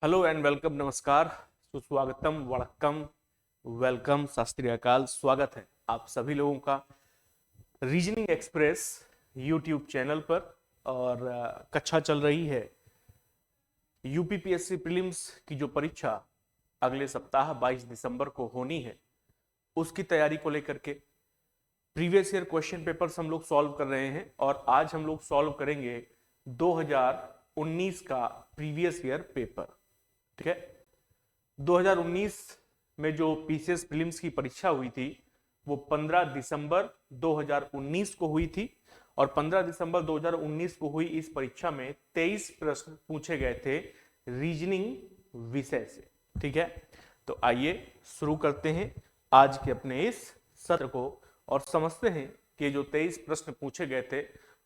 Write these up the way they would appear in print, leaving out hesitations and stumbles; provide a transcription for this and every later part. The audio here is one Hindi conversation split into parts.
हेलो एंड वेलकम, नमस्कार, सुस्वागतम, वड़क्कम, वेलकम, सत श्री अकाल। स्वागत है आप सभी लोगों का रीजनिंग एक्सप्रेस यूट्यूब चैनल पर। और कक्षा चल रही है यूपीपीएससी प्रीलिम्स की जो परीक्षा अगले सप्ताह 22 दिसंबर को होनी है, उसकी तैयारी को लेकर के प्रीवियस ईयर क्वेश्चन पेपर्स हम लोग सॉल्व कर रहे हैं। और आज हम लोग सॉल्व करेंगे 2019 का प्रीवियस ईयर पेपर। ठीक है, 2019 में जो पीसीएस प्रीलिम्स की परीक्षा हुई थी वो 15 दिसंबर 2019 को हुई थी। और 15 दिसंबर 2019 को हुई इस परीक्षा में 23 प्रश्न पूछे गए थे रीजनिंग विषय से। ठीक है, तो आइए शुरू करते हैं आज के अपने इस सत्र को और समझते हैं कि जो 23 प्रश्न पूछे गए थे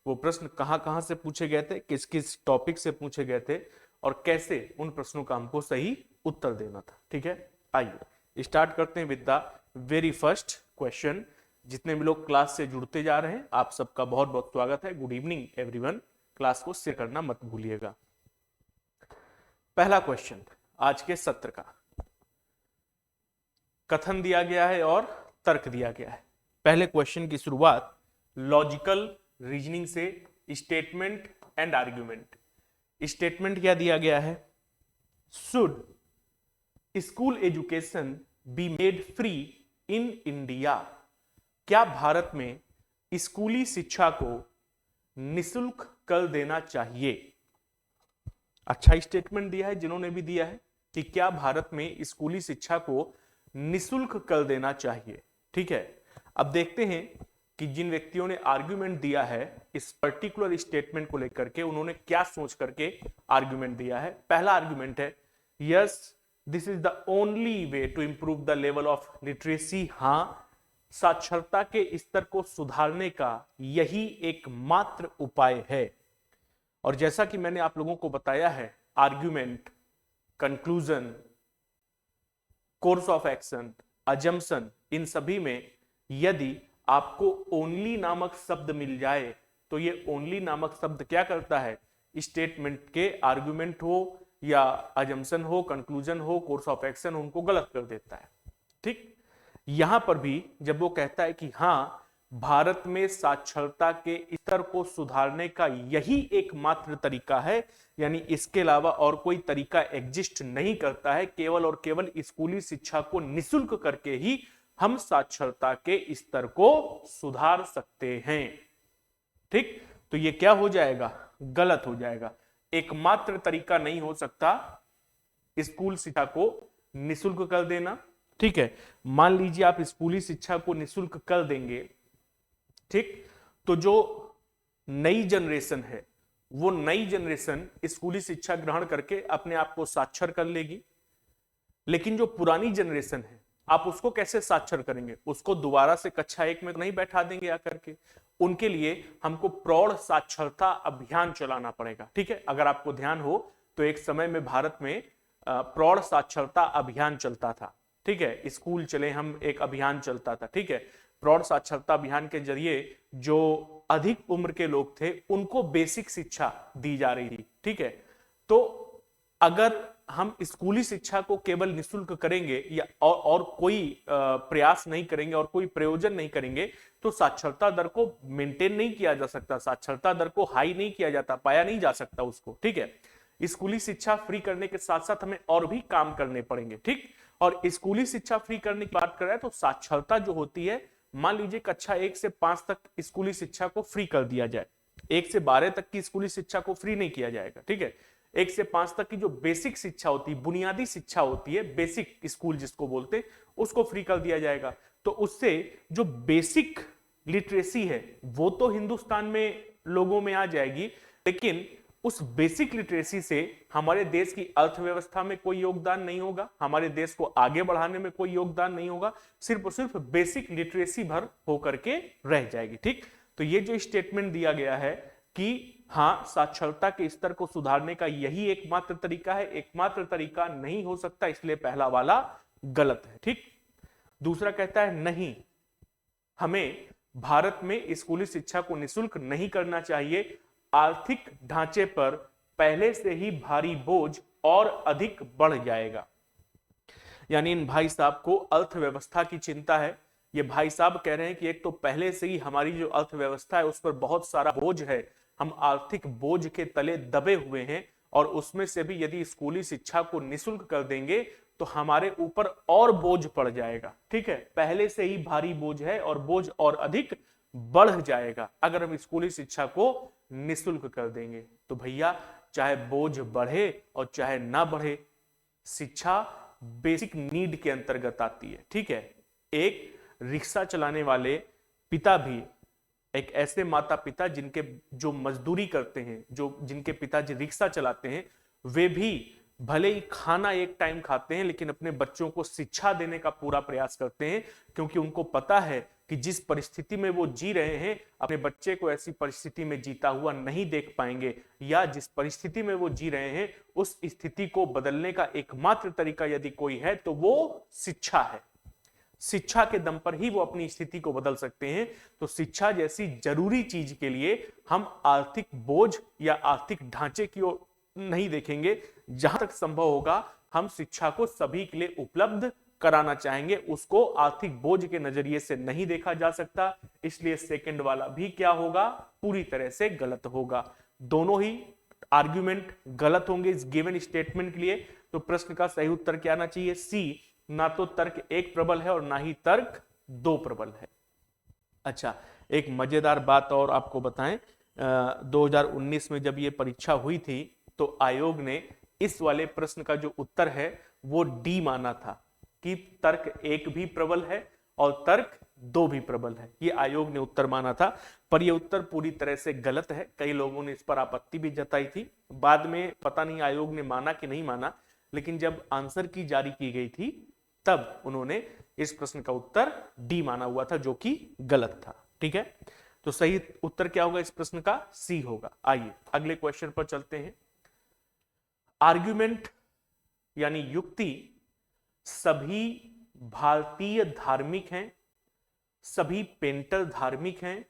वो प्रश्न कहां कहां से पूछे गए थे, किस किस टॉपिक से पूछे गए थे और कैसे उन प्रश्नों का हमको सही उत्तर देना था। ठीक है, आइए स्टार्ट करते हैं with the very first question. जितने भी लोग क्लास से जुड़ते जा रहे हैं आप सबका बहुत बहुत स्वागत है। Good evening everyone. क्लास को शेयर करना मत भूलिएगा। पहला क्वेश्चन आज के सत्र का कथन दिया गया है और तर्क दिया गया है। पहले क्वेश्चन की शुरुआत लॉजिकल रीजनिंग से, स्टेटमेंट एंड आर्ग्यूमेंट। स्टेटमेंट क्या दिया गया है? Should school education be made free in India. क्या भारत में स्कूली शिक्षा को निशुल्क कर देना चाहिए? अच्छा स्टेटमेंट दिया है जिन्होंने भी दिया है कि क्या भारत में स्कूली शिक्षा को निशुल्क कर देना चाहिए। ठीक है, अब देखते हैं कि जिन व्यक्तियों ने आर्ग्यूमेंट दिया है इस पर्टिकुलर स्टेटमेंट को लेकर के उन्होंने क्या सोच करके आर्ग्यूमेंट दिया है। पहला आर्ग्यूमेंट है yes this is the only way to improve the level of literacy. हाँ, साक्षरता के स्तर को सुधारने का यही एकमात्र उपाय है। और जैसा कि मैंने आप लोगों को बताया है, argument, conclusion, course of action, assumption, इन सभी में यदि आपको ओनली नामक शब्द मिल जाए तो ये ओनली नामक शब्द क्या करता है? स्टेटमेंट के आर्गुमेंट हो या अजम्पशन हो, कंक्लूजन हो, कोर्स ऑफ एक्शन, उनको गलत कर देता है। ठीक, यहां पर भी जब वो कहता है कि हाँ भारत में साक्षरता के स्तर को सुधारने का यही एकमात्र तरीका है, यानी इसके अलावा और कोई तरीका एग्जिस्ट नहीं करता है, केवल और केवल स्कूली शिक्षा को निशुल्क करके ही हम साक्षरता के स्तर को सुधार सकते हैं। ठीक, तो ये क्या हो जाएगा? गलत हो जाएगा। एकमात्र तरीका नहीं हो सकता स्कूल शिक्षा को निशुल्क कर देना। ठीक है, मान लीजिए आप स्कूली शिक्षा को निशुल्क कर देंगे, ठीक, तो जो नई जनरेशन है वो नई जनरेशन स्कूली शिक्षा ग्रहण करके अपने आप को साक्षर कर लेगी। लेकिन जो पुरानी जनरेशन है आप उसको कैसे साक्षर करेंगे? उसको दोबारा से कक्षा 1 में नहीं बैठा देंगे आकर के। उनके लिए हमको प्रौढ़ साक्षरता अभियान चलाना पड़ेगा। ठीक है, अगर आपको ध्यान हो तो एक समय में भारत में प्रौढ़ साक्षरता अभियान चलता था। ठीक है, स्कूल चले हम, एक अभियान चलता था। ठीक है, प्रौढ़ साक्षरता अभियान के जरिए जो अधिक उम्र के लोग थे उनको बेसिक शिक्षा दी जा रही थी। ठीक है, तो अगर हम स्कूली शिक्षा को केवल निशुल्क करेंगे या और कोई प्रयास नहीं करेंगे और कोई प्रयोजन नहीं करेंगे तो साक्षरता दर को मेंटेन नहीं किया जा सकता, साक्षरता दर को हाई नहीं किया जाता, पाया नहीं जा सकता उसको। ठीक है, स्कूली शिक्षा फ्री करने के साथ साथ हमें और भी काम करने पड़ेंगे। ठीक, और स्कूली शिक्षा फ्री करने की बात कर रहे हैं तो साक्षरता जो होती है, मान लीजिए कक्षा 1 से 5 तक स्कूली शिक्षा को फ्री कर दिया जाए, 1 से 12 तक की स्कूली शिक्षा को फ्री नहीं किया जाएगा। ठीक है, 1 से 5 तक की जो बेसिक शिक्षा होती है, बुनियादी शिक्षा होती है, बेसिक स्कूल जिसको बोलते हैं, उसको फ्री कर दिया जाएगा। तो उससे जो बेसिक लिटरेसी है वो तो हिंदुस्तान में लोगों में आ जाएगी, लेकिन उस बेसिक लिटरेसी से हमारे देश की अर्थव्यवस्था में कोई योगदान नहीं होगा, हमारे देश को आगे बढ़ाने में कोई योगदान नहीं होगा, सिर्फ और सिर्फ बेसिक लिटरेसी भर होकर के रह जाएगी। ठीक, तो ये जो स्टेटमेंट दिया गया है कि हाँ साक्षरता के स्तर को सुधारने का यही एकमात्र तरीका है, एकमात्र तरीका नहीं हो सकता, इसलिए पहला वाला गलत है। ठीक, दूसरा कहता है नहीं, हमें भारत में स्कूली शिक्षा को निशुल्क नहीं करना चाहिए, आर्थिक ढांचे पर पहले से ही भारी बोझ और अधिक बढ़ जाएगा। यानी इन भाई साहब को अर्थव्यवस्था की चिंता है। ये भाई साहब कह रहे हैं कि एक तो पहले से ही हमारी जो अर्थव्यवस्था है उस पर बहुत सारा बोझ है, हम आर्थिक बोझ के तले दबे हुए हैं, और उसमें से भी यदि स्कूली शिक्षा को निःशुल्क कर देंगे तो हमारे ऊपर और बोझ पड़ जाएगा। ठीक है, पहले से ही भारी बोझ है और बोझ और अधिक बढ़ जाएगा अगर हम स्कूली शिक्षा को निःशुल्क कर देंगे। तो भैया चाहे बोझ बढ़े और चाहे ना बढ़े, शिक्षा बेसिक नीड के अंतर्गत आती है। ठीक है, एक रिक्शा चलाने वाले पिता भी, एक ऐसे माता पिता जिनके जो मजदूरी करते हैं, जो जिनके पिताजी रिक्शा चलाते हैं, वे भी भले ही खाना एक टाइम खाते हैं लेकिन अपने बच्चों को शिक्षा देने का पूरा प्रयास करते हैं, क्योंकि उनको पता है कि जिस परिस्थिति में वो जी रहे हैं अपने बच्चे को ऐसी परिस्थिति में जीता हुआ नहीं देख पाएंगे, या जिस परिस्थिति में वो जी रहे हैं उस स्थिति को बदलने का एकमात्र तरीका यदि कोई है तो वो शिक्षा है। शिक्षा के दम पर ही वो अपनी स्थिति को बदल सकते हैं। तो शिक्षा जैसी जरूरी चीज के लिए हम आर्थिक बोझ या आर्थिक ढांचे की ओर नहीं देखेंगे। जहां तक संभव होगा हम शिक्षा को सभी के लिए उपलब्ध कराना चाहेंगे, उसको आर्थिक बोझ के नजरिए से नहीं देखा जा सकता। इसलिए सेकंड वाला भी क्या होगा, पूरी तरह से गलत होगा। दोनों ही आर्ग्यूमेंट गलत होंगे इस गिवन स्टेटमेंट के लिए। तो प्रश्न का सही उत्तर क्या आना चाहिए, सी, ना तो तर्क एक प्रबल है और ना ही तर्क दो प्रबल है। अच्छा, एक मजेदार बात और आपको बताएं, 2019 में जब ये परीक्षा हुई थी तो आयोग ने इस वाले प्रश्न का जो उत्तर है वो डी माना था कि तर्क एक भी प्रबल है और तर्क दो भी प्रबल है। ये आयोग ने उत्तर माना था, पर ये उत्तर पूरी तरह से गलत है। कई लोगों ने इस पर आपत्ति भी जताई थी। बाद में पता नहीं आयोग ने माना कि नहीं माना, लेकिन जब आंसर की जारी की गई थी तब उन्होंने इस प्रश्न का उत्तर डी माना हुआ था, जो कि गलत था। ठीक है, तो सही उत्तर क्या होगा इस प्रश्न का, सी होगा। आइए अगले क्वेश्चन पर चलते हैं। आर्ग्यूमेंट यानी युक्ति सभी भारतीय धार्मिक हैं, सभी पेंटर धार्मिक हैं,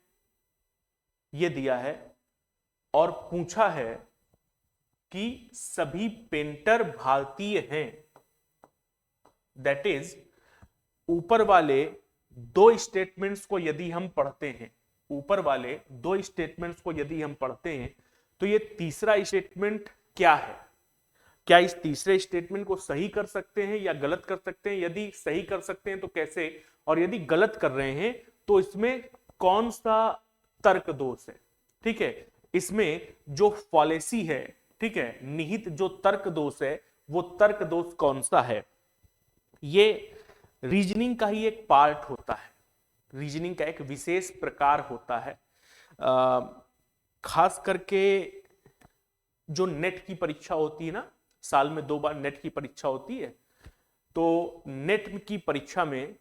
यह दिया है, और पूछा है कि सभी पेंटर भारतीय हैं। दैट इज, ऊपर वाले दो स्टेटमेंट्स को यदि हम पढ़ते हैं, ऊपर वाले दो स्टेटमेंट्स को यदि हम पढ़ते हैं तो ये तीसरा स्टेटमेंट क्या है, क्या इस तीसरे स्टेटमेंट को सही कर सकते हैं या गलत कर सकते हैं? यदि सही कर सकते हैं तो कैसे, और यदि गलत कर रहे हैं तो इसमें कौन सा तर्क दोष है? ठीक है, इसमें जो फॉलेसी है, ठीक है, निहित जो तर्क दोष है, वो तर्क दोष कौन सा है? ये रीजनिंग का ही एक पार्ट होता है, रीजनिंग का एक विशेष प्रकार होता है। खास करके जो नेट की परीक्षा होती है ना, साल में 2 बार नेट की परीक्षा होती है, तो नेट की परीक्षा में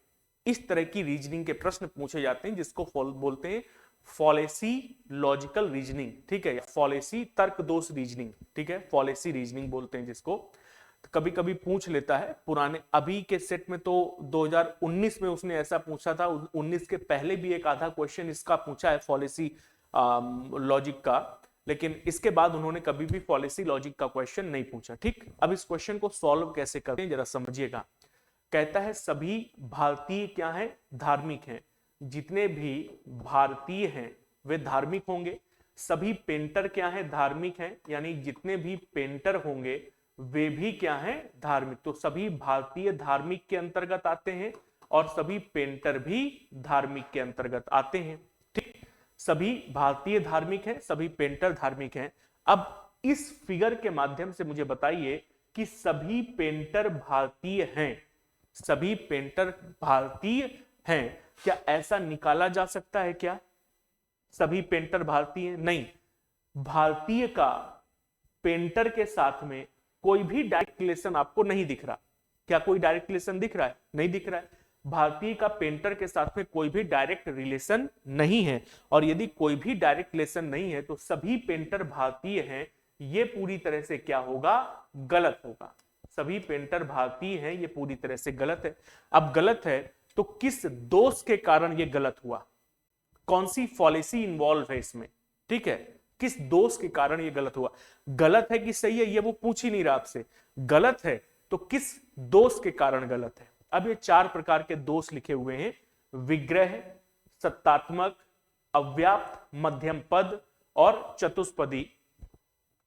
इस तरह की रीजनिंग के प्रश्न पूछे जाते हैं जिसको बोलते हैं फॉलेसी लॉजिकल रीजनिंग। ठीक है, फॉलेसी तर्क दोष रीजनिंग। ठीक है, फॉलेसी रीजनिंग बोलते हैं जिसको। कभी कभी पूछ लेता है, पुराने अभी के सेट में तो 2019 में उसने ऐसा पूछा था, 19 के पहले भी एक आधा क्वेश्चन इसका पूछा है फॉलेसी लॉजिक का, लेकिन इसके बाद उन्होंने कभी भी फॉलेसी लॉजिक का क्वेश्चन नहीं पूछा। ठीक, अब इस क्वेश्चन को सॉल्व कैसे करते हैं जरा समझिएगा। कहता है सभी भारतीय क्या है, धार्मिक हैं। जितने भी भारतीय हैं वे धार्मिक होंगे। सभी पेंटर क्या है, धार्मिक हैं, यानी जितने भी पेंटर होंगे वे भी क्या हैं, धार्मिक। तो सभी भारतीय धार्मिक के अंतर्गत आते हैं और सभी पेंटर भी धार्मिक के अंतर्गत आते हैं। ठीक, सभी भारतीय धार्मिक हैं, सभी पेंटर धार्मिक हैं। अब इस फिगर के माध्यम से मुझे बताइए कि सभी पेंटर भारतीय हैं, सभी पेंटर भारतीय हैं, क्या ऐसा निकाला जा सकता है क्या? सभी पेंटर भारतीय नहीं, भारतीय का पेंटर के साथ में कोई भी डायरेक्ट रिलेशन आपको नहीं दिख रहा। क्या कोई डायरेक्ट रिलेशन दिख रहा है? नहीं दिख रहा है। भारतीय का पेंटर के साथ में कोई भी डायरेक्ट रिलेशन नहीं है, और यदि कोई भी डायरेक्ट रिलेशन नहीं है तो सभी पेंटर भारतीय हैं, ये पूरी तरह से क्या होगा, गलत होगा। सभी पेंटर भारतीय हैं, ये पूरी तरह से गलत है। अब गलत है तो किस दोष के कारण ये गलत हुआ, कौन सी फॉलेसी इन्वॉल्व है इसमें? ठीक है, किस दोष के कारण ये गलत हुआ। गलत है कि सही है ये वो पूछ ही नहीं रहा आपसे, गलत है तो किस दोष के कारण गलत है। अब ये 4 प्रकार के दोष लिखे हुए हैं, विग्रह, सत्तात्मक, अव्याप्त, मध्यम पद और चतुष्पदी।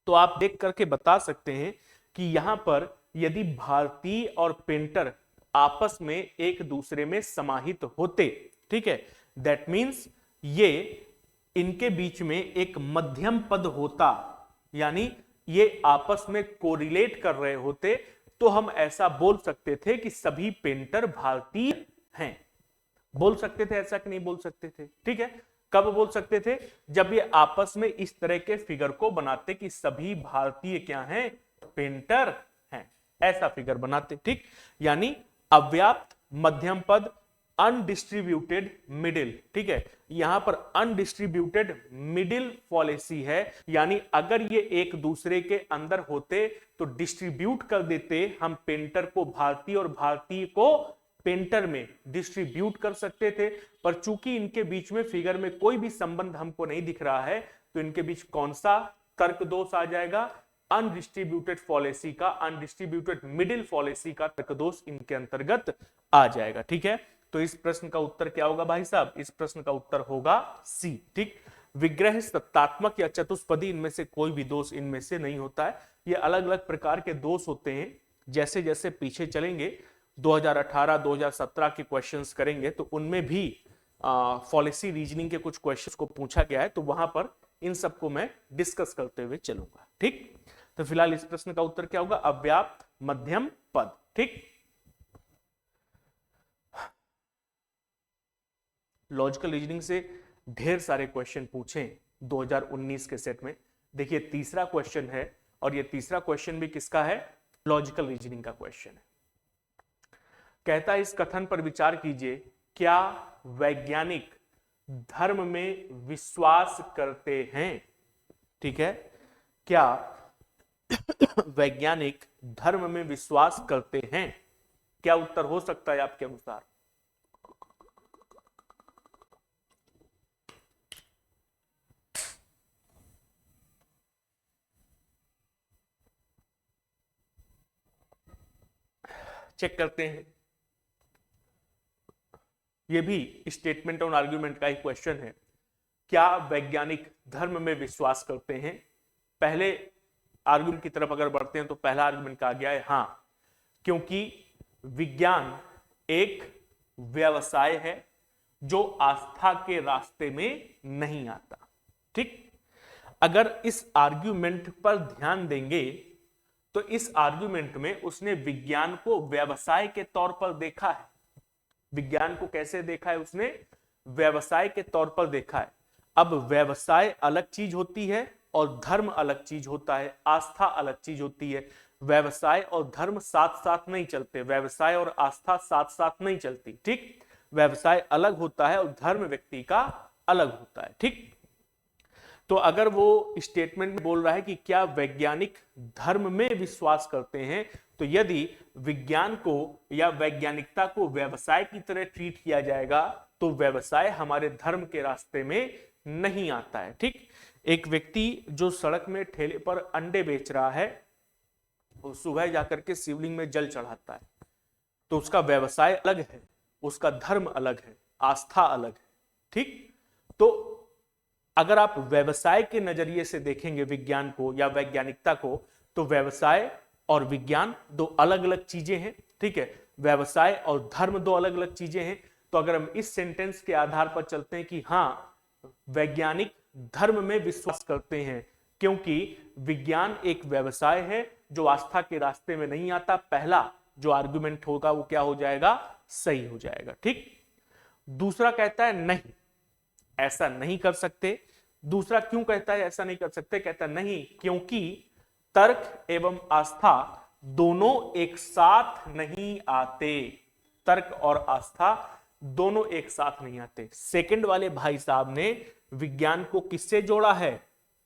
तो आप देख करके बता सकते हैं कि यहां पर यदि भारतीय और पेंटर आपस में एक दूसरे में समाहित होते, ठीक है, दैट मीन्स ये इनके बीच में एक मध्यम पद होता, यानी ये आपस में कोरिलेट कर रहे होते, तो हम ऐसा बोल सकते थे कि सभी पेंटर भारतीय हैं। बोल सकते थे ऐसा कि नहीं बोल सकते थे? ठीक है, कब बोल सकते थे? जब ये आपस में इस तरह के फिगर को बनाते कि सभी भारतीय क्या हैं? पेंटर हैं, ऐसा फिगर बनाते। ठीक, यानी अव्याप्त, मध्यम पद, अनडिस्ट्रीब्यूटेड मिडिल। ठीक है, यहां पर अनडिस्ट्रीब्यूटेड मिडिल फॉलेसी है, यानी अगर ये एक दूसरे के अंदर होते तो डिस्ट्रीब्यूट कर देते, हम पेंटर को भारतीय और भारतीय को पेंटर में डिस्ट्रीब्यूट कर सकते थे, पर चूंकि इनके बीच में फिगर में कोई भी संबंध हमको नहीं दिख रहा है, तो इनके बीच कौन सा तर्क दोष आ जाएगा? अनडिस्ट्रीब्यूटेड फॉलेसी का, अनडिस्ट्रीब्यूटेड मिडिल फॉलेसी का तर्क दोष इनके अंतर्गत आ जाएगा। ठीक है, तो इस प्रश्न का उत्तर क्या होगा भाई साहब? इस प्रश्न का उत्तर होगा सी। ठीक, विग्रह, सत्तात्मक या चतुष्पदी, इनमें से कोई भी दोष इनमें से नहीं होता है। ये अलग अलग प्रकार के दोष होते हैं। जैसे जैसे पीछे चलेंगे 2018 2017 के क्वेश्चंस करेंगे तो उनमें भी पॉलिसी रीजनिंग के कुछ क्वेश्चंस को पूछा गया है, तो वहां पर इन सबको मैं डिस्कस करते हुए चलूंगा। ठीक, तो फिलहाल इस प्रश्न का उत्तर क्या होगा? अव्याप्त, मध्यम पद। ठीक, लॉजिकल रीजनिंग से ढेर सारे क्वेश्चन पूछे 2019 के सेट में। देखिए तीसरा क्वेश्चन है, और ये तीसरा क्वेश्चन भी किसका है? लॉजिकल रीजनिंग का क्वेश्चन है। कहता है इस कथन पर विचार कीजिए, क्या वैज्ञानिक धर्म में विश्वास करते हैं? ठीक है, क्या वैज्ञानिक धर्म में विश्वास करते हैं? क्या उत्तर हो सकता है आपके अनुसार? चेक करते हैं। यह भी स्टेटमेंट और आर्गुमेंट का ही क्वेश्चन है। क्या वैज्ञानिक धर्म में विश्वास करते हैं? पहले आर्गुमेंट की तरफ अगर बढ़ते हैं तो पहला आर्गुमेंट कहा गया है हां, क्योंकि विज्ञान एक व्यवसाय है जो आस्था के रास्ते में नहीं आता। ठीक, अगर इस आर्गुमेंट पर ध्यान देंगे तो इस आर्गुमेंट में उसने विज्ञान को व्यवसाय के तौर पर देखा है। विज्ञान को कैसे देखा है उसने? व्यवसाय के तौर पर देखा है। अब व्यवसाय अलग चीज होती है और धर्म अलग चीज होता है, आस्था अलग चीज होती है। व्यवसाय और धर्म साथ साथ नहीं चलते, व्यवसाय और आस्था साथ साथ नहीं चलती। ठीक, व्यवसाय अलग होता है और धर्म व्यक्ति का अलग होता है। ठीक, तो अगर वो स्टेटमेंट में बोल रहा है कि क्या वैज्ञानिक धर्म में विश्वास करते हैं, तो यदि विज्ञान को या वैज्ञानिकता को व्यवसाय की तरह ट्रीट किया जाएगा तो व्यवसाय हमारे धर्म के रास्ते में नहीं आता है। ठीक, एक व्यक्ति जो सड़क में ठेले पर अंडे बेच रहा है, वो सुबह जाकर के शिवलिंग में जल चढ़ाता है, तो उसका व्यवसाय अलग है, उसका धर्म अलग है, आस्था अलग है। ठीक, तो अगर आप व्यवसाय के नजरिए से देखेंगे विज्ञान को या वैज्ञानिकता को, तो व्यवसाय और विज्ञान दो अलग अलग चीजें हैं। ठीक है, व्यवसाय और धर्म दो अलग अलग चीजें हैं। तो अगर हम इस सेंटेंस के आधार पर चलते हैं कि हां, वैज्ञानिक धर्म में विश्वास करते हैं क्योंकि विज्ञान एक व्यवसाय है जो आस्था के रास्ते में नहीं आता, पहला जो आर्गुमेंट होगा वो क्या हो जाएगा? सही हो जाएगा। ठीक, दूसरा कहता है नहीं, ऐसा नहीं कर सकते। दूसरा क्यों कहता है ऐसा नहीं कर सकते? कहता नहीं क्योंकि तर्क एवं आस्था दोनों एक साथ नहीं आते। तर्क और आस्था दोनों एक साथ नहीं आते। सेकंड वाले भाई साहब ने विज्ञान को किससे जोड़ा है?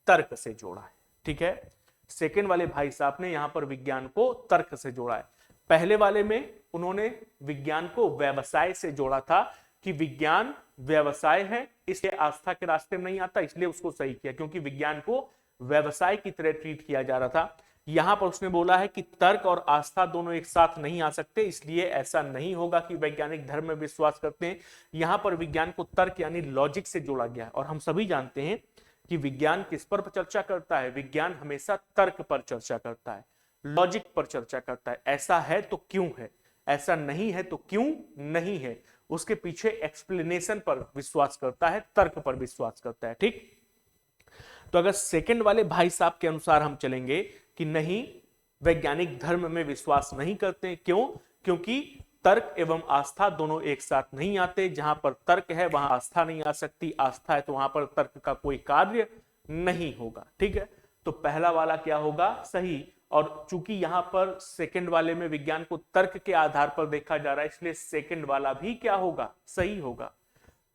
तर्क से जोड़ा है। ठीक है, सेकंड वाले भाई साहब ने यहां पर विज्ञान को तर्क से जोड़ा है। पहले वाले में उन्होंने विज्ञान को व्यवसाय से जोड़ा था कि विज्ञान व्यवसाय है, इसलिए आस्था के रास्ते में नहीं आता, इसलिए उसको सही किया, क्योंकि विज्ञान को व्यवसाय की तरह ट्रीट किया जा रहा था। यहां पर उसने बोला है कि तर्क और आस्था दोनों एक साथ नहीं आ सकते, इसलिए ऐसा नहीं होगा कि वैज्ञानिक धर्म में विश्वास करते हैं। यहां पर विज्ञान को तर्क यानी लॉजिक से जोड़ा गया है, और हम सभी जानते हैं कि विज्ञान किस पर चर्चा करता है, विज्ञान हमेशा तर्क पर चर्चा करता है, लॉजिक पर चर्चा करता है। ऐसा है तो क्यों है, ऐसा नहीं है तो क्यों नहीं है, उसके पीछे एक्सप्लेनेशन पर विश्वास करता है, तर्क पर विश्वास करता है। ठीक, तो अगर सेकंड वाले भाई साहब के अनुसार हम चलेंगे कि नहीं, वैज्ञानिक धर्म में विश्वास नहीं करते, क्यों? क्योंकि तर्क एवं आस्था दोनों एक साथ नहीं आते, जहां पर तर्क है वहां आस्था नहीं आ सकती, आस्था है तो वहां पर तर्क का कोई कार्य नहीं होगा। ठीक है, तो पहला वाला क्या होगा, सही। और चूंकि यहां पर सेकंड वाले में विज्ञान को तर्क के आधार पर देखा जा रहा है, इसलिए सेकंड वाला भी क्या होगा, सही होगा।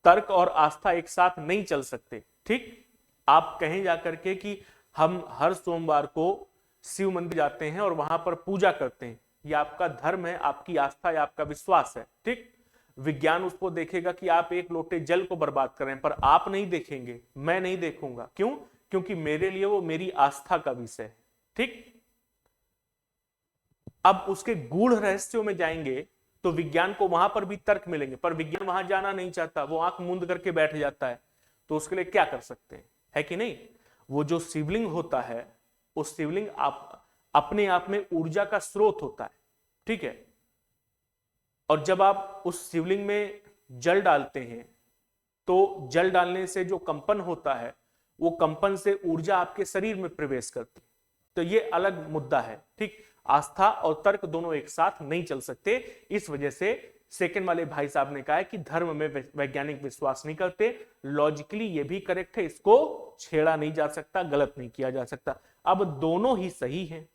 तर्क और आस्था एक साथ नहीं चल सकते। ठीक, आप कहें जाकर के कि हम हर सोमवार को शिव मंदिर जाते हैं और वहां पर पूजा करते हैं, ये आपका धर्म है, आपकी आस्था या आपका विश्वास है। ठीक, विज्ञान उसको देखेगा कि आप एक लोटे जल को बर्बाद कर रहे हैं, पर आप नहीं देखेंगे, मैं नहीं देखूंगा। क्यों? क्योंकि मेरे लिए वो मेरी आस्था का विषय है। ठीक, अब उसके गूढ़ रहस्यों में जाएंगे तो विज्ञान को वहां पर भी तर्क मिलेंगे, पर विज्ञान वहां जाना नहीं चाहता, वो आंख मूंद करके बैठ जाता है। तो उसके लिए क्या कर सकते हैं, है कि नहीं? वो जो शिवलिंग होता है, उस शिवलिंग अपने आप में ऊर्जा का स्रोत होता है। ठीक है, और जब आप उस शिवलिंग में जल डालते हैं तो जल डालने से जो कंपन होता है, वो कंपन से ऊर्जा आपके शरीर में प्रवेश करती है। तो ये अलग मुद्दा है। ठीक, आस्था और तर्क दोनों एक साथ नहीं चल सकते, इस वजह से सेकंड वाले भाई साहब ने कहा है कि धर्म में वैज्ञानिक विश्वास नहीं करते। लॉजिकली ये भी करेक्ट है, इसको छेड़ा नहीं जा सकता, गलत नहीं किया जा सकता। अब दोनों ही सही हैं,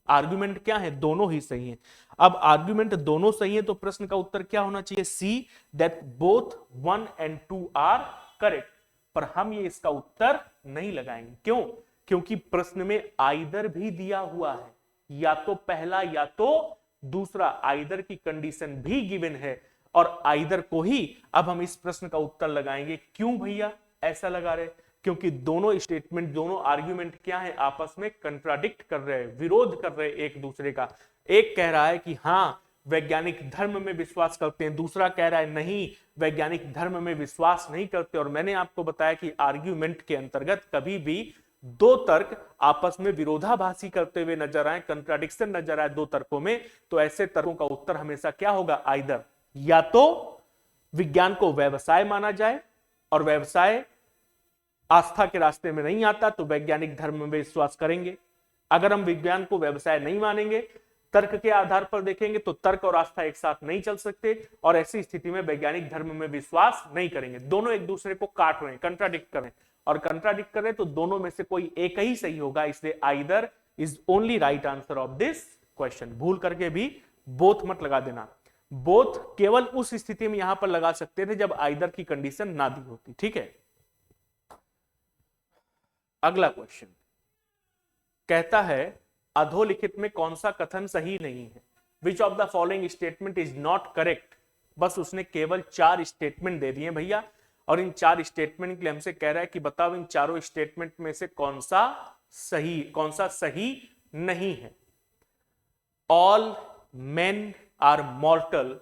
आर्गुमेंट क्या है, दोनों ही सही हैं। अब आर्गुमेंट दोनों सही है तो प्रश्न का उत्तर क्या होना चाहिए, C, that both 1 and 2 are correct. पर हम ये इसका उत्तर नहीं लगाएंगे, क्यों? क्योंकि प्रश्न में आइदर भी दिया हुआ है, या तो पहला या तो दूसरा, आइदर की कंडीशन भी गिवन है, और आइदर को ही अब हम इस प्रश्न का उत्तर लगाएंगे। क्यों भैया ऐसा लगा रहे? क्योंकि दोनों स्टेटमेंट, दोनों आर्ग्यूमेंट क्या है, आपस में कंट्राडिक्ट कर रहे हैं, विरोध कर रहे हैं एक दूसरे का। एक कह रहा है कि हाँ वैज्ञानिक धर्म में विश्वास करते हैं, दूसरा कह रहा है नहीं वैज्ञानिक धर्म में विश्वास नहीं करते। और मैंने आपको बताया कि आर्ग्यूमेंट के अंतर्गत कभी भी दो तर्क आपस में विरोधाभासी करते हुए नजर आए, कंट्राडिक्शन नजर आए दो तर्कों में, तो ऐसे तर्कों का उत्तर हमेशा क्या होगा, आइदर। या तो विज्ञान को व्यवसाय माना जाए और व्यवसाय आस्था के रास्ते में नहीं आता तो वैज्ञानिक धर्म में विश्वास करेंगे। अगर हम विज्ञान को व्यवसाय नहीं मानेंगे, तर्क के आधार पर देखेंगे तो तर्क और आस्था एक साथ नहीं चल सकते, और ऐसी स्थिति में वैज्ञानिक धर्म में विश्वास नहीं करेंगे। दोनों एक दूसरे को काट रहे हैं, कंट्राडिक्ट कर रहे हैं, और कंट्राडिक्ट कर रहे हैं तो दोनों में से कोई एक ही सही होगा। इसलिए either is only right answer of this question. भूल करके भी बोथ मत लगा देना, बोथ केवल उस स्थिति में यहां पर लगा सकते थे जब आइदर की कंडीशन ना दी होती। ठीक है, अगला क्वेश्चन कहता है अधोलिखित में कौन सा कथन सही नहीं है, which of the following statement is not correct. बस उसने केवल 4 स्टेटमेंट दे दिए भैया, और इन 4 स्टेटमेंट के लिए हमसे कह रहा है कि बताओ इन चारों स्टेटमेंट में से कौन सा सही नहीं है। ऑल मेन आर मॉर्टल,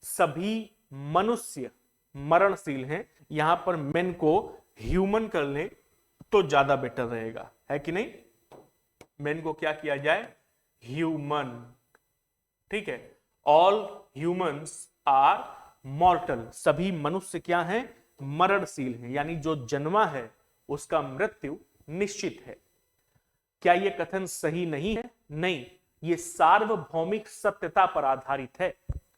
सभी मनुष्य मरणशील हैं। यहां पर मेन को ह्यूमन कर लें तो ज्यादा बेटर रहेगा, है कि नहीं? मेन को क्या किया जाए, ह्यूमन। ठीक है, ऑल ह्यूमंस आर मॉर्टल, सभी मनुष्य क्या हैं, मरणशील हैं, यानी जो जन्मा है उसका मृत्यु निश्चित है। क्या यह कथन सही नहीं है? नहीं, यह सार्वभौमिक सत्यता पर आधारित है।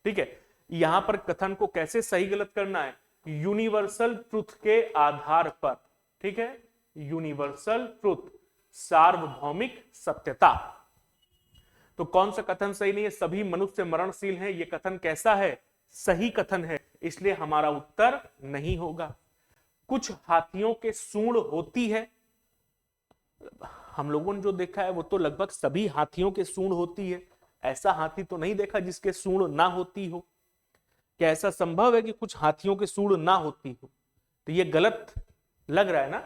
ठीक है, यहां पर कथन को कैसे सही गलत करना है, यूनिवर्सल ट्रुथ के आधार पर। ठीक है, यूनिवर्सल ट्रुथ, सार्वभौमिक सत्यता। तो कौन सा कथन सही नहीं है, सभी मनुष्य मरणशील हैं, यह कथन कैसा है, सही कथन है, इसलिए हमारा उत्तर नहीं होगा। कुछ हाथियों के सूंड होती है, हम लोगों ने जो देखा है वो तो लगभग सभी हाथियों के सूंड होती है, ऐसा हाथी तो नहीं देखा जिसके सूंड ना होती हो। क्या ऐसा संभव है कि कुछ हाथियों के सूंड ना होती हो? तो ये गलत लग रहा है ना।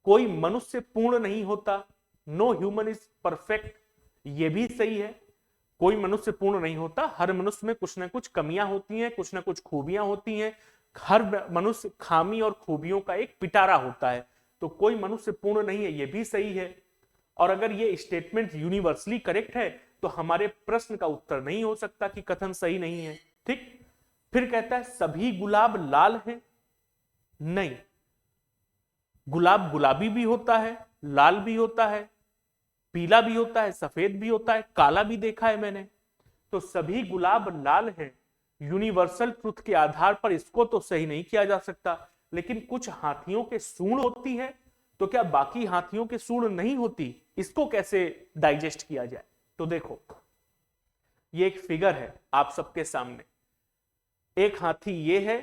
कोई मनुष्य पूर्ण नहीं होता, नो ह्यूमन इज परफेक्ट, ये भी सही है। कोई मनुष्य पूर्ण नहीं होता, हर मनुष्य में कुछ ना कुछ कमियां होती हैं, कुछ ना कुछ खूबियां होती हैं। हर मनुष्य खामी और खूबियों का एक पिटारा होता है, तो कोई मनुष्य पूर्ण नहीं है, ये भी सही है। और अगर ये स्टेटमेंट यूनिवर्सली करेक्ट है तो हमारे प्रश्न का उत्तर नहीं हो सकता कि कथन सही नहीं है। ठीक। फिर कहता है सभी गुलाब लाल हैं। नहीं, गुलाब गुलाबी भी होता है, लाल भी होता है, पीला भी होता है, सफेद भी होता है, काला भी देखा है मैंने। तो सभी गुलाब लाल हैं, यूनिवर्सल ट्रुथ के आधार पर इसको तो सही नहीं किया जा सकता। लेकिन कुछ हाथियों के सूंड होती है, तो क्या बाकी हाथियों के सूंड नहीं होती? इसको कैसे डाइजेस्ट किया जाए? तो देखो, ये एक फिगर है आप सबके सामने। एक हाथी ये है,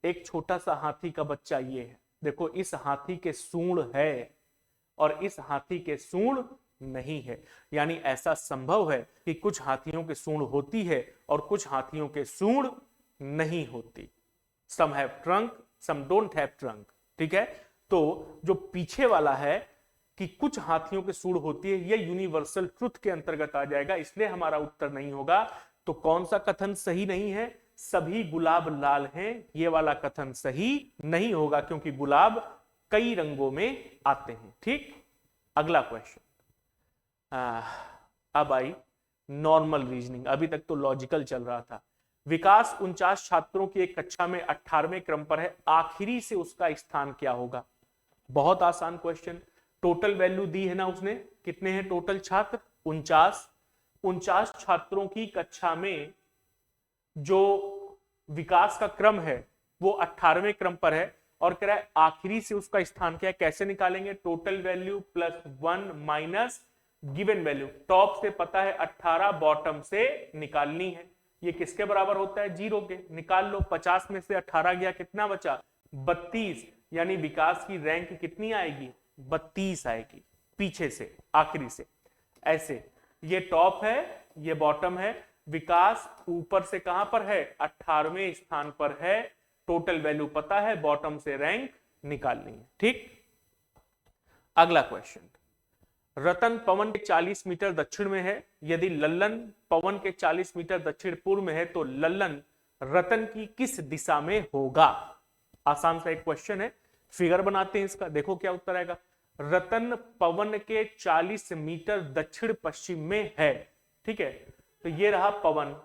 एक छोटा सा हाथी का बच्चा ये है। देखो, इस हाथी के सूंड है और इस हाथी के सूंड नहीं है। यानी ऐसा संभव है कि कुछ हाथियों के सूंड होती है और कुछ हाथियों के सूंड नहीं होती। Some have trunk, some don't have trunk. ठीक है। तो जो पीछे वाला है कि कुछ हाथियों के सूंड होती है, ये यूनिवर्सल ट्रुथ के अंतर्गत आ जाएगा, इसलिए हमारा उत्तर नहीं होगा। तो कौन सा कथन सही नहीं है? सभी गुलाब लाल हैं, ये वाला कथन सही नहीं होगा, क्योंकि गुलाब कई रंगों में आते हैं। ठीक। अगला क्वेश्चन, अब आई नॉर्मल रीजनिंग। अभी तक तो लॉजिकल चल रहा था। विकास 49 छात्रों की एक कक्षा में 18वें क्रम पर है, आखिरी से उसका स्थान क्या होगा? बहुत आसान क्वेश्चन। टोटल वैल्यू दी है ना उसने, कितने हैं टोटल छात्र? 49। 49 छात्रों की कक्षा में जो विकास का क्रम है वो 18वें क्रम पर है, और कह रहा है आखिरी से उसका स्थान क्या है। कैसे निकालेंगे? Total value plus 1 minus given value. Top से पता है 18, बॉटम से निकालनी है। ये किसके बराबर होता है? 0 के। निकाल लो। 50 में से 18 गया, कितना बचा? 32। यानी विकास की रैंक कितनी आएगी? 32 आएगी, पीछे से, आखिरी से। ऐसे ये टॉप है, ये बॉटम है। विकास ऊपर से कहां पर है? 18वें स्थान पर है। टोटल वैल्यू पता है, बॉटम से रैंक निकालनी है। ठीक। अगला क्वेश्चन, रतन पवन के 40 मीटर दक्षिण में है, यदि लल्लन पवन के 40 मीटर दक्षिण पूर्व में है तो लल्लन रतन की किस दिशा में होगा? आसान सा एक क्वेश्चन है, फिगर बनाते हैं इसका, देखो क्या उत्तर आएगा। रतन पवन के 40 मीटर दक्षिण पश्चिम में है। ठीक है, तो ये रहा पवन।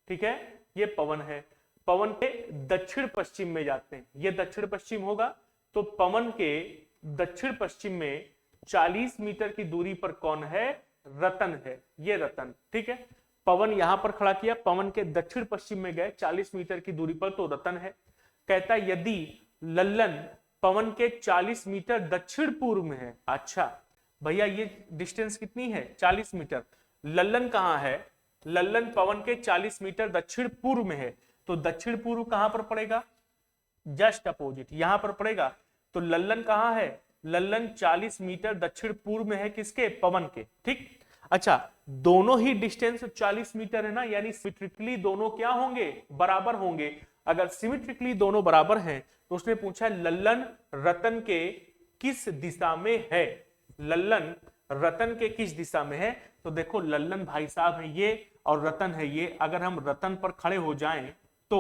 ठीक है, ये पवन है। पवन के दक्षिण पश्चिम में जाते हैं, ये दक्षिण पश्चिम होगा। तो पवन के दक्षिण पश्चिम में 40 मीटर की दूरी पर कौन है? रतन है, ये रतन। ठीक है, पवन यहां पर खड़ा किया, पवन के दक्षिण पश्चिम में गए 40 मीटर की दूरी पर, तो रतन है। कहता है यदि लल्लन पवन के 40 मीटर दक्षिण पूर्व में है। अच्छा भैया, ये डिस्टेंस कितनी है? 40 मीटर। लल्लन कहां है? लल्लन पवन के 40 मीटर दक्षिण पूर्व में है, तो दक्षिण पूर्व कहां पर पड़ेगा? जस्ट अपोजिट, यहां पर पड़ेगा। तो लल्लन कहां है? लल्लन 40 मीटर दक्षिण पूर्व में है, किसके? पवन के। ठीक। अच्छा, दोनों ही डिस्टेंस 40 मीटर है ना, यानी सिमेट्रिकली दोनों क्या होंगे? बराबर होंगे। अगर सिमेट्रिकली दोनों बराबर हैं तो उसने पूछा लल्लन रतन के किस दिशा में है? लल्लन रतन के किस दिशा में है? तो देखो, लल्लन भाई साहब है ये और रतन है ये। अगर हम रतन पर खड़े हो जाएं तो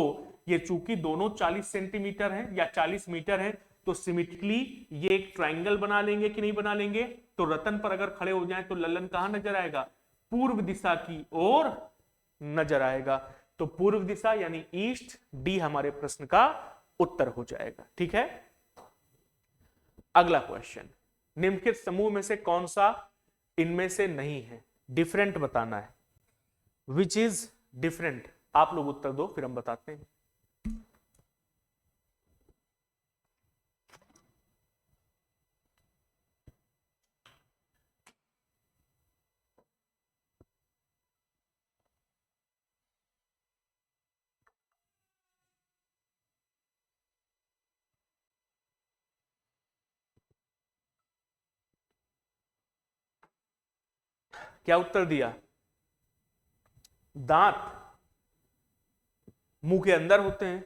ये चूंकि दोनों 40 सेंटीमीटर हैं या 40 मीटर हैं, तो सिमेट्रिकली ये एक ट्रायंगल बना लेंगे कि नहीं बना लेंगे? तो रतन पर अगर खड़े हो जाएं तो लल्लन कहां नजर आएगा? पूर्व दिशा की ओर नजर आएगा। तो पूर्व दिशा यानी ईस्ट, डी हमारे प्रश्न का उत्तर हो जाएगा। ठीक है। अगला क्वेश्चन, निम्नलिखित समूह में से कौन सा इनमें से नहीं है? डिफरेंट बताना है। Which is different? आप लोग उत्तर दो, फिर हम बताते हैं। क्या उत्तर दिया? दांत, मुंह के अंदर होते हैं,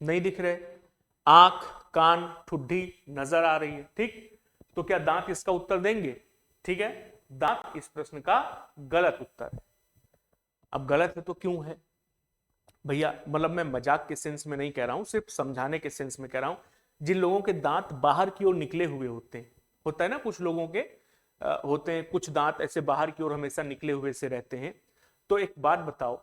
नहीं दिख रहे। आंख, कान, ठुड्डी नजर आ रही है, ठीक। तो क्या दांत इसका उत्तर देंगे? ठीक है, दांत इस प्रश्न का गलत उत्तर है। अब गलत है तो क्यों है भैया? मतलब मैं मजाक के सेंस में नहीं कह रहा हूं, सिर्फ समझाने के सेंस में कह रहा हूं। जिन लोगों के दांत बाहर की ओर निकले हुए होते हैं, होता है ना, कुछ लोगों के होते हैं कुछ दांत ऐसे बाहर की ओर हमेशा निकले हुए से रहते हैं। तो एक बात बताओ,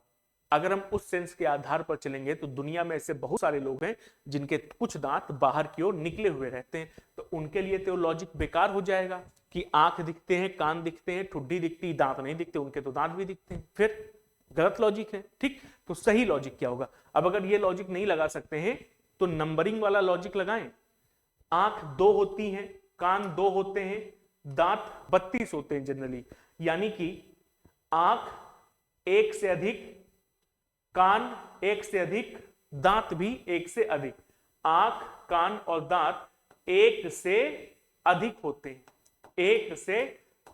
अगर हम उस सेंस के आधार पर चलेंगे तो दुनिया में ऐसे बहुत सारे लोग हैं जिनके कुछ दांत बाहर की ओर निकले हुए रहते हैं, तो उनके लिए तो लॉजिक बेकार हो जाएगा कि आंख दिखते हैं, कान दिखते हैं, ठुड्डी दिखती, दांत नहीं दिखते। उनके तो दांत भी दिखते हैं, फिर गलत लॉजिक है, ठीक। तो सही लॉजिक क्या होगा? अब अगर ये लॉजिक नहीं लगा सकते हैं तो नंबरिंग वाला लॉजिक लगाएं। आंख 2 होती हैं, कान 2 होते हैं, दांत 32 होते हैं जनरली, यानी कि आंख 1 से अधिक, कान 1 से अधिक, दांत भी 1 से अधिक। आंख, कान और दांत 1 से अधिक होते हैं, 1 से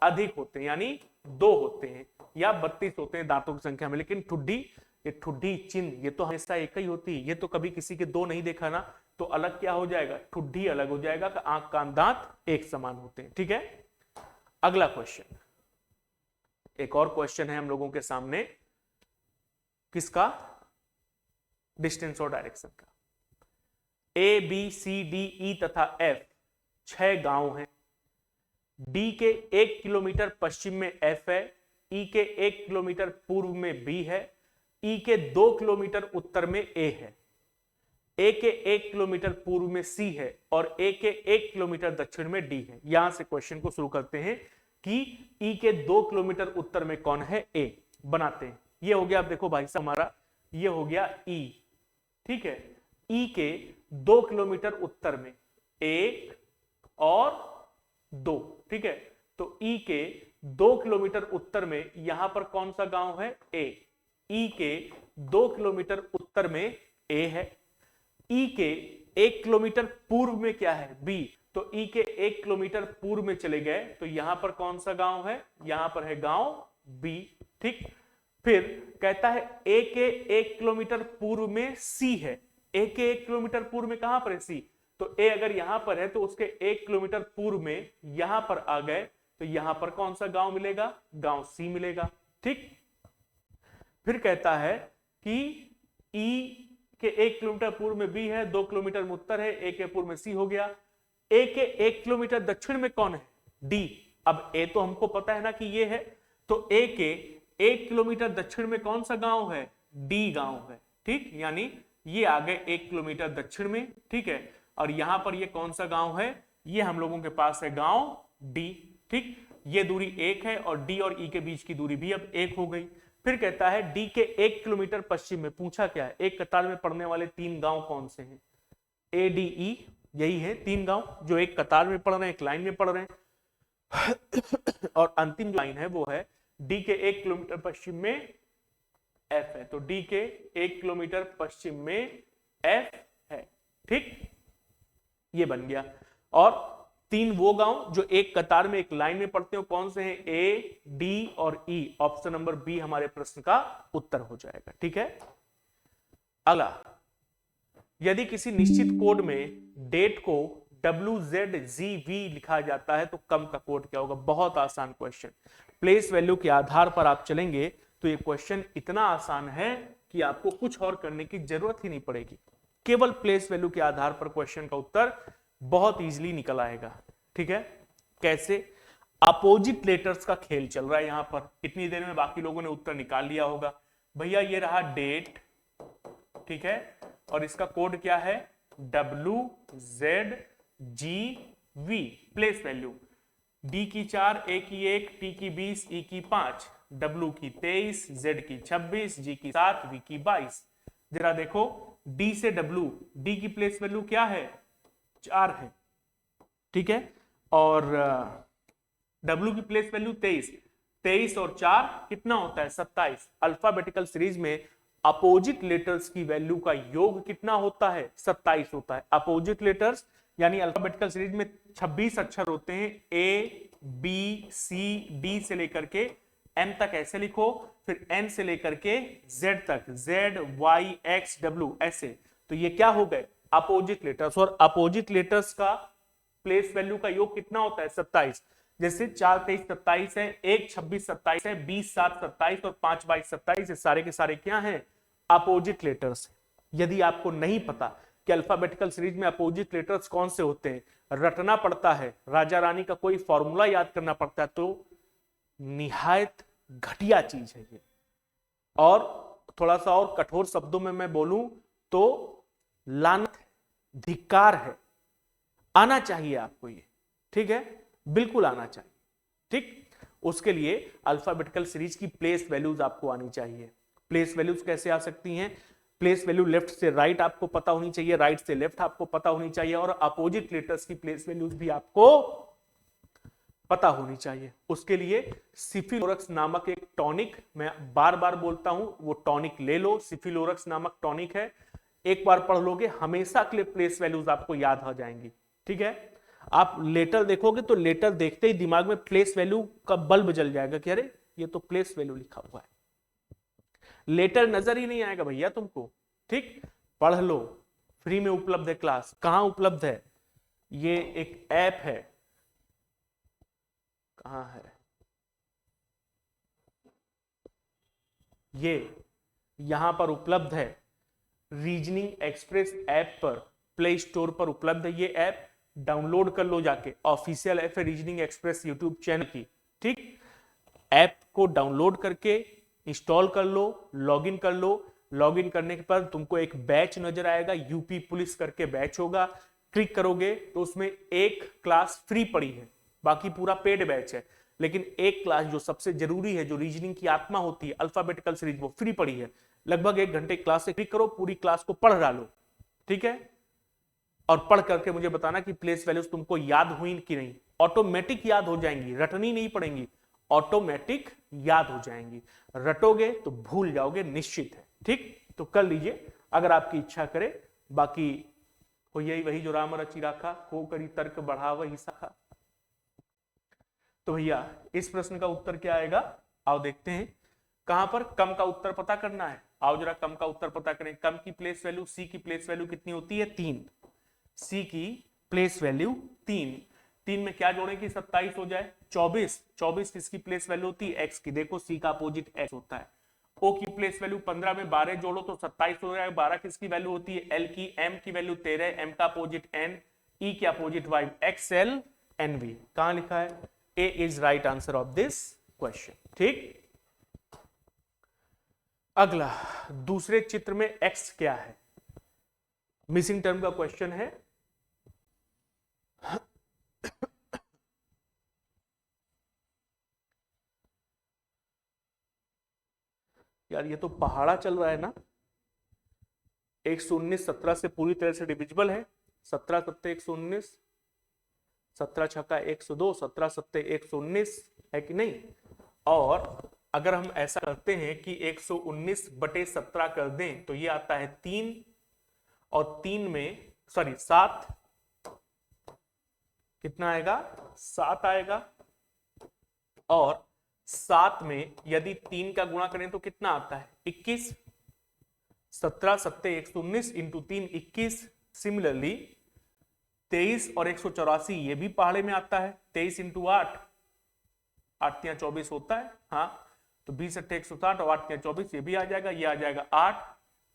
अधिक होते हैं, यानी 2 होते हैं या 32 होते हैं दांतों की संख्या में। लेकिन ठुड्डी, ये ठुड्डी, चिन्ह, ये तो हमेशा एक ही होती है। ये तो कभी किसी के 2 नहीं देखा ना, तो अलग क्या हो जाएगा? ठुड्डी अलग हो जाएगा कि आंख, कान, दांत एक समान होते हैं, ठीक है। अगला क्वेश्चन, एक और क्वेश्चन है हम लोगों के सामने, किसका? डिस्टेंस और डायरेक्शन का। ए, बी, सी, डी, ई तथा एफ 6 गांव हैं। डी के 1 किलोमीटर पश्चिम में एफ है, ई के 1 किलोमीटर पूर्व में बी है, ई के 2 किलोमीटर उत्तर में ए है, ए के 1 किलोमीटर पूर्व में सी है और ए के 1 किलोमीटर दक्षिण में डी है। यहां से क्वेश्चन को शुरू करते हैं कि ई के 2 किलोमीटर उत्तर में कौन है? ए। बनाते हैं। ये हो गया, अब देखो भाई साहब, हमारा ये हो गया ई, ठीक है। ई के 2 किलोमीटर उत्तर में 1 और 2, ठीक है। तो ई के 2 किलोमीटर उत्तर में यहां पर कौन सा गांव है? ए। ई के 2 किलोमीटर उत्तर में ए है। ई के 1 किलोमीटर पूर्व में क्या है? बी। तो ई के 1 किलोमीटर पूर्व में चले गए तो यहां पर कौन सा गांव है? यहां पर है गांव बी, ठीक। फिर कहता है ए के 1 किलोमीटर पूर्व में सी है। ए के 1 किलोमीटर पूर्व में कहां पर है? सी। तो ए अगर यहां पर है तो उसके 1 किलोमीटर पूर्व में यहां पर आ गए तो यहां पर कौन सा गांव मिलेगा? गांव सी मिलेगा, ठीक। फिर कहता है कि ई के 1 किलोमीटर पूर्व में बी है, 2 किलोमीटर में उत्तर है, ए के पूर्व में सी हो गया। ए के 1 किलोमीटर दक्षिण में कौन है? डी। अब ए तो हमको पता है ना कि ये है, तो ए के 1 किलोमीटर दक्षिण में कौन सा गांव है? डी गांव है, ठीक। यानी ये आ गए 1 किलोमीटर दक्षिण में, ठीक है। और यहां पर ये कौन सा गांव है? ये हम लोगों के पास है गांव डी, ठीक। ये दूरी 1 है और डी और ई के बीच की दूरी भी अब 1 हो गई। फिर कहता है डी के 1 किलोमीटर पश्चिम में, पूछा क्या है? एक कतार में पड़ने वाले 3 गांव कौन से हैं? ए, डी, ई, यही है 3 गांव जो एक कतार में पड़ रहे हैं, एक लाइन में पड़ रहे हैं। और अंतिम जो लाइन है वो है डी के 1 किलोमीटर पश्चिम में एफ है। तो डी के 1 किलोमीटर पश्चिम में एफ है, ठीक। ये बन गया। और 3 वो गांव जो एक कतार में एक लाइन में पड़ते हो कौन से हैं? ए, डी और ई। ऑप्शन नंबर बी हमारे प्रश्न का उत्तर हो जाएगा, ठीक है। अगला, यदि किसी निश्चित कोड में डेट को WZGV लिखा जाता है तो कम का कोड क्या होगा? बहुत आसान क्वेश्चन। प्लेस वैल्यू के आधार पर आप चलेंगे तो ये क्वेश्चन इतना आसान है कि आपको कुछ और करने की जरूरत ही नहीं पड़ेगी। केवल प्लेस वैल्यू के आधार पर क्वेश्चन का उत्तर बहुत इजीली निकल आएगा, ठीक है। कैसे? अपोजिट लेटर्स का खेल चल रहा है यहां पर। इतनी देर में बाकी लोगों ने उत्तर निकाल लिया होगा। भैया ये रहा डेट, ठीक है, और इसका कोड क्या है? WZGV। प्लेस वैल्यू डी की 4, ए की 1, टी की 20, ई की 5, W की 23, Z की 26, G की 7, V की 22। जरा देखो D से W, D की प्लेस वैल्यू क्या है? 4 है, ठीक है। और W की प्लेस वैल्यू 23, 23 और 4 कितना होता है? 27। अल्फाबेटिकल सीरीज में अपोजिट लेटर्स की वैल्यू का योग कितना होता है? 27 होता है। अपोजिट लेटर्स यानी अल्फाबेटिकल सीरीज में 26 अक्षर होते हैं, A, B, C, D से लेकर के M तक ऐसे लिखो, फिर N से लेकर के Z तक, Z Y X W ऐसे, तो ये क्या हो गए अपोजिट लेटर्स। और अपोजिट लेटर्स का प्लेस वैल्यू का योग कितना होता है 27। जैसे 4 23 27 है, 1 26 27 है, 20 7 27 और 5 22 27, ये सारे के सारे क्या हैं अपोजिट लेटर्स। यदि आपको नहीं पता कि अल्फाबेटिकल सीरीज में अपोजिट लेटर्स कौन से होते हैं, रटना पड़ता है, राजा रानी का कोई फॉर्मूला याद करना पड़ता है, तो निहायत घटिया चीज है ये। और थोड़ा सा और कठोर शब्दों में मैं बोलूं तो लानत है, धिक्कार है। आना चाहिए आपको ये, ठीक है, बिल्कुल आना चाहिए। ठीक, उसके लिए अल्फाबेटिकल सीरीज की प्लेस वैल्यूज आपको आनी चाहिए। प्लेस वैल्यूज कैसे आ सकती हैं, प्लेस वैल्यू लेफ्ट से राइट आपको पता होनी चाहिए, राइट से लेफ्ट आपको पता होनी चाहिए, और अपोजिट लेटर्स की प्लेस वैल्यूज भी आपको पता होनी चाहिए। उसके लिए सिफिलोरक्स नामक एक टॉनिक, मैं बार बार बोलता हूं, वो टॉनिक ले लो, सिफिलोरक्स नामक टॉनिक है, एक बार पढ़ लोगे हमेशा के लिए प्लेस वैल्यूज आपको याद हो जाएंगी। ठीक है, आप लेटर देखोगे तो लेटर देखते ही दिमाग में प्लेस वैल्यू का बल्ब जल जाएगा कि अरे ये तो प्लेस वैल्यू लिखा हुआ है, लेटर नजर ही नहीं आएगा भैया तुमको। ठीक, पढ़ लो, फ्री में उपलब्ध है क्लास। कहां उपलब्ध है, ये एक ऐप है, कहां है ये, यहां पर उपलब्ध है, रीजनिंग एक्सप्रेस ऐप पर, प्ले स्टोर पर उपलब्ध है ये ऐप, डाउनलोड कर लो जाके, ऑफिशियल ऐप है रीजनिंग एक्सप्रेस यूट्यूब चैनल की। ठीक, ऐप को डाउनलोड करके इंस्टॉल कर लो, लॉगिन कर लो। लॉगिन करने के बाद तुमको एक बैच नजर आएगा, यूपी पुलिस करके बैच होगा, क्लिक करोगे तो उसमें एक क्लास फ्री पड़ी है, बाकी पूरा पेड बैच है, लेकिन एक क्लास जो सबसे जरूरी है, जो रीजनिंग की आत्मा होती है अल्फाबेटिकल सीरीज, वो फ्री पड़ी है। लगभग 1 घंटे क्लास से क्लिक करो, पूरी क्लास को पढ़ डालो। ठीक है, और पढ़ करके मुझे बताना कि प्लेस वैल्यूज तुमको याद हुई कि नहीं। ऑटोमेटिक याद हो जाएंगी, रटनी नहीं पड़ेंगी, ऑटोमेटिक याद हो जाएंगी। रटोगे तो भूल जाओगे निश्चित है। ठीक, तो कर लीजिए अगर आपकी इच्छा करे। बाकी हो यही वही जो राम रचि राखा, को करी तर्क बढ़ाव ही सखा। तो भैया इस प्रश्न का उत्तर क्या आएगा, आओ देखते हैं। कहां पर कम का उत्तर पता करना है, आओ जरा कम का उत्तर पता करें। कम की प्लेस वैल्यू, सी की प्लेस वैल्यू कितनी होती है 3, सी की प्लेस वैल्यू 3। 3 में क्या जोड़ें कि 27 हो जाए, 24। 24 किसकी प्लेस वैल्यू होती है, एक्स की। देखो सी का अपोजिट एक्स होता है। ओ की प्लेस वैल्यू 15 में 12 जोड़ो तो 27 हो जाएगा। 12 किसकी वैल्यू होती है, एल की। एम की वैल्यू 13, एम का अपोजिट एन, ई के opposite Y, X L N V. कहां लिखा है, A is right answer of this question. ठीक, अगला दूसरे चित्र में एक्स क्या है, मिसिंग टर्म का क्वेश्चन है। यार ये तो पहाड़ा चल रहा है ना, 119 17 से पूरी तरह से डिविजिबल है। 17 सत्ते 119, 17 छक्का 102, 17 सत्ते 119 है कि नहीं। और अगर हम ऐसा करते हैं कि 119 बटे 17 कर दें तो ये आता है 3, और 3 में सॉरी 7, कितना आएगा 7 आएगा। और 7 में यदि 3 का गुणा करें तो कितना आता है 21। 17 सत्ते 119 इंटू 3 21। सिमिलरली 23 और 184 ये भी पहाड़े में आता है। 23 इंटू 8, 8 तिया 24 होता है, हाँ, तो 20 अट्ठे 160 और 8 तिया 24, ये भी आ जाएगा, ये आ जाएगा 8।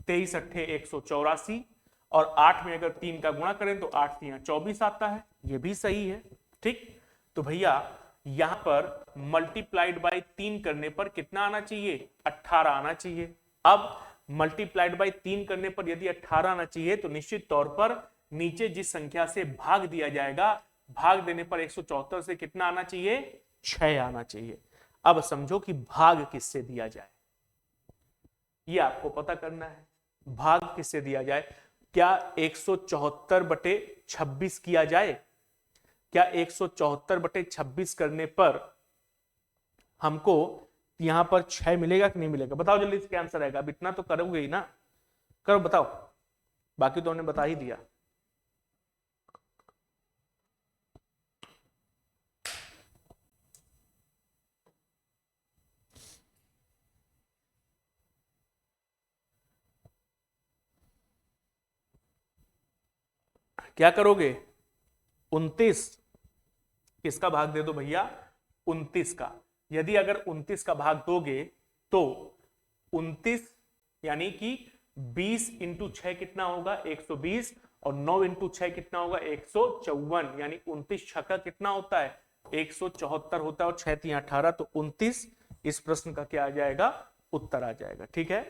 23 अट्ठे 184, और 8 में अगर 3 का गुणा करें तो 8 तिया 24 आता है, ये भी सही है। ठीक, तो भैया यहां पर मल्टीप्लाइड बाय 3 करने पर कितना आना चाहिए, 18 आना चाहिए। अब मल्टीप्लाइड बाय 3 करने पर यदि 18 आना चाहिए तो निश्चित तौर पर नीचे जिस संख्या से भाग दिया जाएगा, भाग देने पर 174 से कितना आना चाहिए, 6 आना चाहिए। अब समझो कि भाग किससे दिया जाए, ये आपको पता करना है। भाग किससे दिया जाए, क्या 174 बटे 26 किया जाए, क्या 174 बटे 26 करने पर हमको यहां पर 6 मिलेगा कि नहीं मिलेगा, बताओ जल्दी से क्या आंसर आएगा। अब इतना तो करोगे ही ना, करो बताओ, बाकी तो हमने बता ही दिया। क्या करोगे? 29 किसका भाग दे दो भैया? 29 का। यदि अगर 29 का भाग दोगे तो 29 यानी कि 20 इंटू 6 कितना होगा? 120, और 9 इंटू 6 कितना होगा? 154, यानी 29 छक्का कितना होता है? 174 होता है, और 6 3 18, तो 29 इस प्रश्न का क्या आ जाएगा? उत्तर आ जाएगा। ठीक है।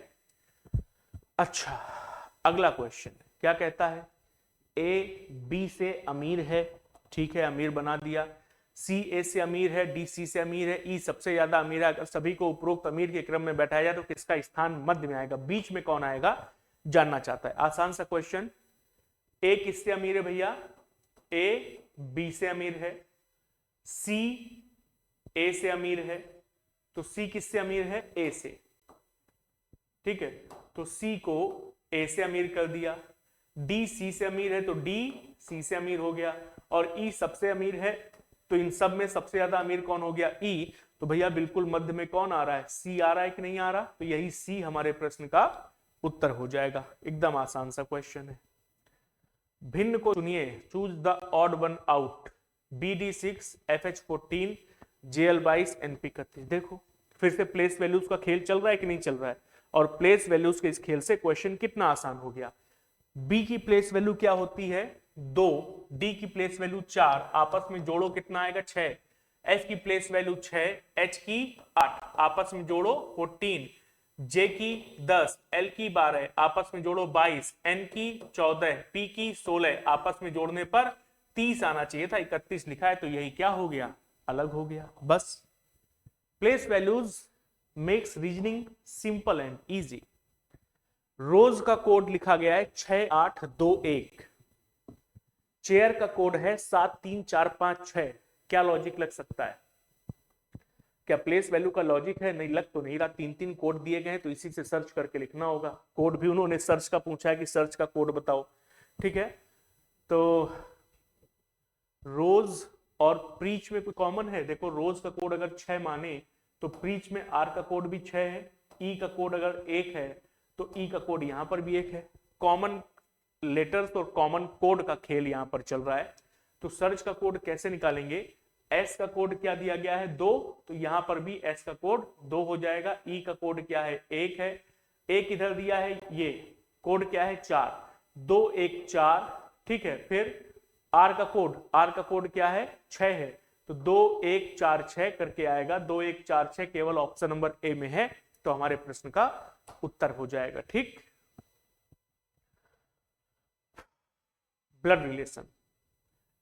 अच्छा, अगला क्वेश्चन क्या कहता है? ए बी से अमीर है, ठीक है, अमीर बना दिया। सी ए से अमीर है, डी सी से अमीर है, ई सबसे ज्यादा अमीर है। अगर सभी को उपरोक्त अमीर के क्रम में बैठाया जाए तो किसका स्थान मध्य में आएगा? बीच में कौन आएगा? जानना चाहता है। आसान सा क्वेश्चन। ए किससे अमीर है भैया? ए बी से अमीर है। सी ए से अमीर है, तो सी किससे अमीर है? ए से। ठीक है, तो सी को ए से अमीर कर दिया। डी सी से अमीर है, तो डी सी से अमीर हो गया। और ई सबसे अमीर है, तो इन सब में सबसे ज्यादा अमीर कौन हो गया? ई। तो भैया बिल्कुल मध्य में कौन आ रहा है? सी आ रहा है कि नहीं आ रहा? तो यही सी हमारे प्रश्न का उत्तर हो जाएगा। एकदम आसान सा क्वेश्चन है। भिन्न को चुनिए, choose the odd one out. BD6, FH14, JL22, NP31। देखो फिर से प्लेस वैल्यूज का खेल चल रहा है कि नहीं चल रहा है? और प्लेस वैल्यूज के इस खेल से क्वेश्चन कितना आसान हो गया। बी की प्लेस वैल्यू क्या होती है? 2, डी की प्लेस वैल्यू 4, आपस में जोड़ो कितना आएगा? 6। एफ की प्लेस वैल्यू 6, एच की 8, आपस में जोड़ो 14, जे की 10, एल की 12, आपस में जोड़ो 22, एन की 14, पी की 16, आपस में जोड़ने पर 30 आना चाहिए था, 31 लिखा है, तो यही क्या हो गया? अलग हो गया। बस place values makes reasoning simple and easy. रोज का कोड लिखा गया है 6821, चेयर का कोड है 73456। क्या लॉजिक लग सकता है? क्या प्लेस वैल्यू का लॉजिक है? नहीं लग तो नहीं रहा। 3 कोड दिए गए हैं, तो इसी से सर्च करके लिखना होगा। कोड भी उन्होंने सर्च का पूछा है कि सर्च का कोड बताओ। ठीक है, तो रोज और प्रीच में कोई कॉमन है? देखो रोज का कोड अगर 6 माने तो प्रीच में आर का कोड भी 6 है। ई का कोड अगर 1 है तो ई का कोड यहां पर भी 1 है। कॉमन लेटर्स और कॉमन कोड का खेल यहां पर चल रहा है। तो सर्च का कोड कैसे निकालेंगे? एस का कोड क्या दिया गया है? 2, तो यहां पर भी एस का कोड 2 हो जाएगा। ई का कोड क्या है? 1 है। एक इधर दिया है, ये कोड क्या है? 4, 2 1 4। ठीक है, फिर आर का कोड क्या है? 6 है, तो 2 1 4 6 करके आएगा। 2 1 4 6 केवल ऑप्शन नंबर ए में है, तो हमारे प्रश्न का उत्तर हो जाएगा। ठीक। ब्लड रिलेशन,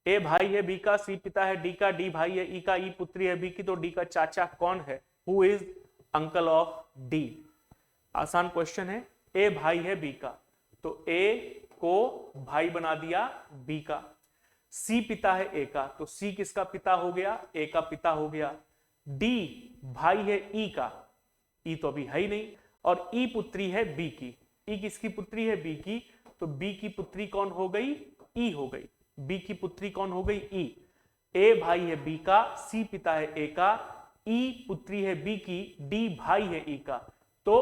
ए भाई है बी का, सी पिता है डी का, डी भाई है ई का, ई पुत्री है बी की, तो डी का चाचा कौन है? Who is uncle of D? आसान क्वेश्चन है। ए भाई है बी का, तो ए को भाई बना दिया बी का। सी पिता है ए का, तो सी किसका पिता हो गया? ए का पिता हो गया। डी भाई है ई का, ई तो अभी है ही नहीं, और ई पुत्री है बी की। ई किसकी पुत्री है? बी की, तो बी की पुत्री कौन हो गई? ई हो गई। बी की पुत्री कौन हो गई? ई। ए भाई है बी का, सी पिता है ए का, ई पुत्री है बी की, डी भाई है ई का, तो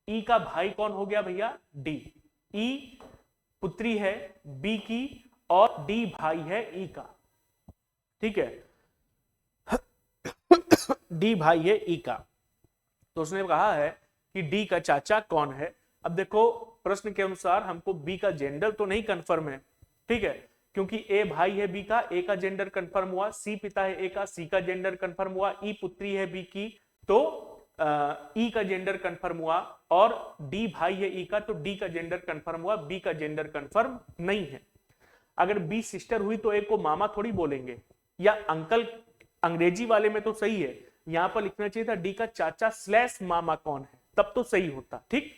ई का भाई कौन हो गया भैया? डी। ई पुत्री है बी की और डी भाई है ई का। ठीक है, डी भाई है ई का, तो उसने कहा है कि डी का चाचा कौन है। अब देखो प्रश्न के अनुसार हमको बी का जेंडर तो नहीं कंफर्म है, ठीक है, क्योंकि ए भाई है बी का, ए का जेंडर कंफर्म हुआ, सी पिता है ए का, सी का जेंडर कंफर्म हुआ, ई पुत्री है बी की, तो ई का जेंडर कंफर्म हुआ, और डी भाई है ई का, तो डी का जेंडर कंफर्म हुआ, बी का जेंडर कंफर्म नहीं है। अगर बी सिस्टर हुई तो ए को मामा थोड़ी बोलेंगे, या अंकल अंग्रेजी वाले में तो सही है, यहां पर लिखना चाहिए था डी का चाचा स्लैश मामा कौन है, तब तो सही होता। ठीक,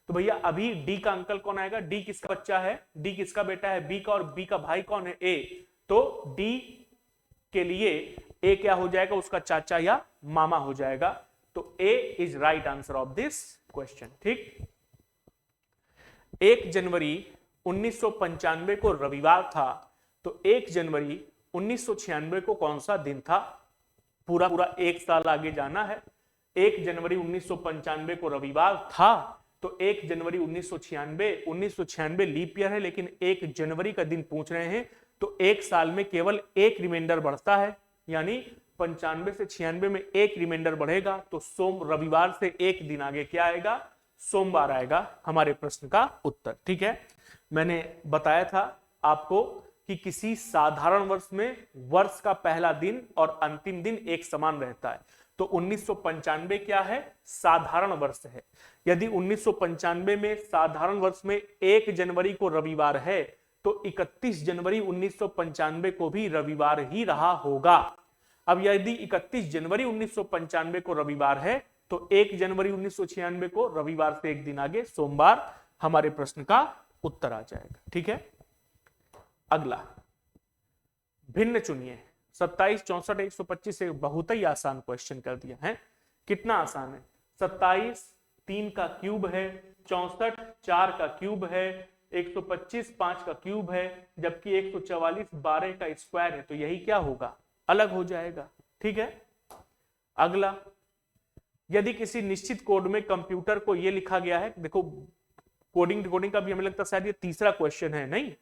तो भैया अभी डी का अंकल कौन आएगा? डी किसका बच्चा है? डी किसका बेटा है? बी का, और बी का भाई कौन है? ए, तो डी के लिए ए क्या हो जाएगा? उसका चाचा या मामा हो जाएगा, तो A is right answer of this question. ठीक, 1 जनवरी 1995 को रविवार था, तो 1 जनवरी 1996 को कौन सा दिन था? पूरा एक साल आगे जाना है। 1 जनवरी 1995 को रविवार था, तो 1 जनवरी 1996 लीप ईयर है, लेकिन 1 जनवरी का दिन पूछ रहे हैं, तो एक साल में केवल एक रिमाइंडर बढ़ता है, यानी 95 से 96 में एक रिमाइंडर बढ़ेगा, तो रविवार से एक दिन आगे क्या आएगा, सोमवार आएगा हमारे प्रश्न का उत्तर। ठीक है, मैंने बताया था आपको कि किसी साधारण वर्ष में वर्ष का पहला दिन और अंतिम दिन एक समान रहता है, तो 1995 क्या है, साधारण वर्ष है। यदि 1995 में साधारण वर्ष में 1 जनवरी को रविवार है, तो 31 जनवरी 1995 को भी रविवार ही रहा होगा। अब यदि 31 जनवरी 1995 को रविवार है, तो 1 जनवरी 1996 को रविवार से एक दिन आगे सोमवार हमारे प्रश्न का उत्तर आ जाएगा। ठीक है, अगला भिन्न चुनिए। 27, 64, 125 से बहुत ही आसान क्वेश्चन कर दिया है। कितना आसान है, 27 3 का क्यूब है, 64 4 का क्यूब है, 125 5 का क्यूब है, जबकि 144 12 का स्क्वायर है, तो यही क्या होगा, अलग हो जाएगा। ठीक है, अगला, यदि किसी निश्चित कोड में कंप्यूटर को यह लिखा गया है, देखो कोडिंग डिकोडिंग का भी हमें लगता है शायद ये तीसरा क्वेश्चन है, नहीं,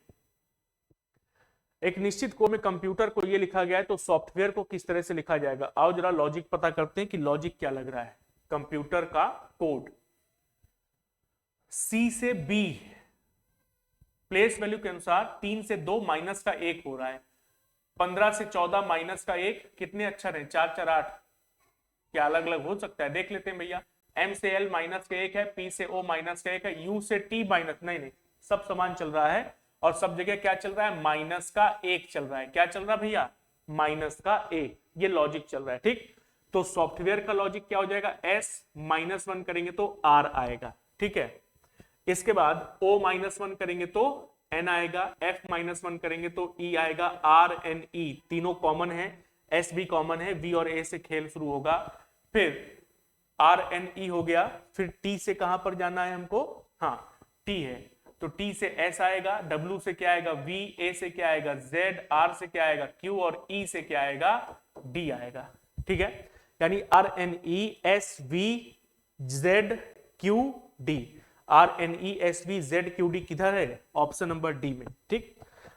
एक निश्चित कोड में कंप्यूटर को यह लिखा गया है, तो सॉफ्टवेयर को किस तरह से लिखा जाएगा। आओ जरा लॉजिक पता करते हैं कि लॉजिक क्या लग रहा है। कंप्यूटर का कोड C से B प्लेस वैल्यू के अनुसार 3 से 2 माइनस का 1 हो रहा है, 15 से 14 माइनस का 1, कितने अक्षर हैं, 4 4 8, क्या अलग अलग हो सकता है, देख लेते हैं भैया। M से L माइनस का 1 है, P से O माइनस का 1 है, U से T माइनस, नहीं सब समान चल रहा है, और सब जगह क्या चल रहा है, माइनस का 1 चल रहा है। क्या चल रहा है भैया, माइनस का 1, ये लॉजिक चल रहा है। ठीक, तो सॉफ्टवेयर का लॉजिक क्या हो जाएगा, S -1 करेंगे तो R आएगा। ठीक है, इसके बाद O -1 करेंगे तो N आएगा, F -1 करेंगे तो E आएगा, R N E तीनों कॉमन है, S भी कॉमन है, V और A से खेल शुरू होगा, फिर R N E हो गया, फिर T से कहां पर जाना है हमको, हाँ T है, तो T से S आएगा, W से क्या आएगा V, A से क्या आएगा Z, R से क्या आएगा Q और E से क्या आएगा D आएगा। ठीक है, यानी R N E S V Z Q D, R N E S V Z Q D किधर है, ऑप्शन नंबर डी में। ठीक,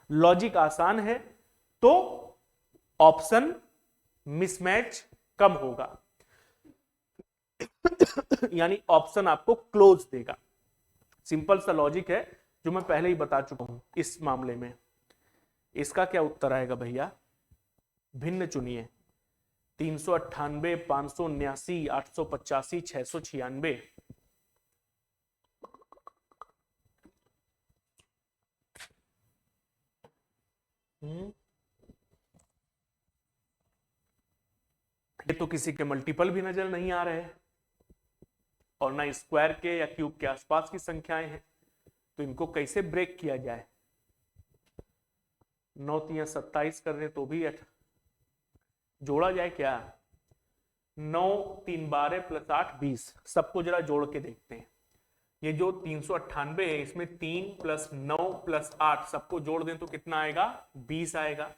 लॉजिक आसान है तो ऑप्शन मिसमैच कम होगा, यानी ऑप्शन आपको क्लोज देगा। सिंपल सा लॉजिक है जो मैं पहले ही बता चुका हूं। इस मामले में इसका क्या उत्तर आएगा भैया, भिन्न चुनिए। 398, 579, 885, 696। ये तो किसी के मल्टीपल भी नजर नहीं आ रहे, और ना स्क्वायर के या क्यूब के आसपास की संख्याएं हैं, तो इनको कैसे ब्रेक किया जाए। 9 3 27 कर रहे तो भी जोड़ा जाए क्या, 9 3 12 + 8 20, सबको जरा जोड़ के देखते हैं। ये जो 398 है, इसमें 3 + 9 + 8 सबको जोड़ दें तो कितना आएगा, 20 आएगा।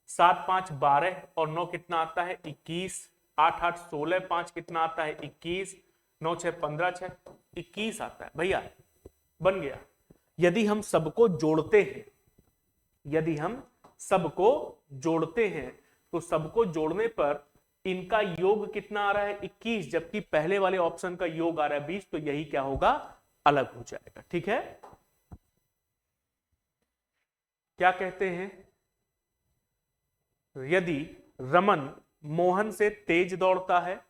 7 5 12 और 9 कितना आता है, 21, 8 8 16, 5 कितना आता है, 21, 9 6 15, 6 21 आता है भैया, बन गया। यदि हम सबको जोड़ते हैं, यदि हम सबको जोड़ते हैं, तो सबको जोड़ने पर इनका योग कितना आ रहा है, 21, जबकि पहले वाले ऑप्शन का योग आ रहा है 20, तो यही क्या होगा, अलग हो जाएगा। ठीक है, क्या कहते हैं, यदि रमन मोहन से तेज दौड़ता है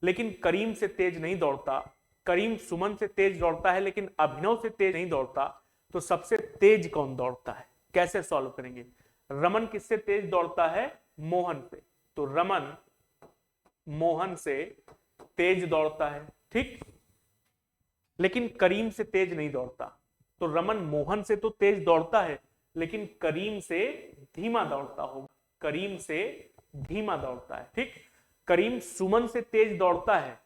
लेकिन करीम से तेज नहीं दौड़ता, करीम सुमन से तेज दौड़ता है लेकिन अभिनव से तेज नहीं दौड़ता, तो सबसे तेज कौन दौड़ता है, कैसे सॉल्व करेंगे। रमन किससे तेज दौड़ता है, मोहन से, तो रमन मोहन से तेज दौड़ता है, ठीक, लेकिन करीम से तेज नहीं दौड़ता। तो रमन मोहन से तो तेज दौड़ता है, लेकिन करीम से धीमा दौड़ता होगा, करीम से धीमा दौड़ता है, ठीक। करीम सुमन से तेज दौड़ता है,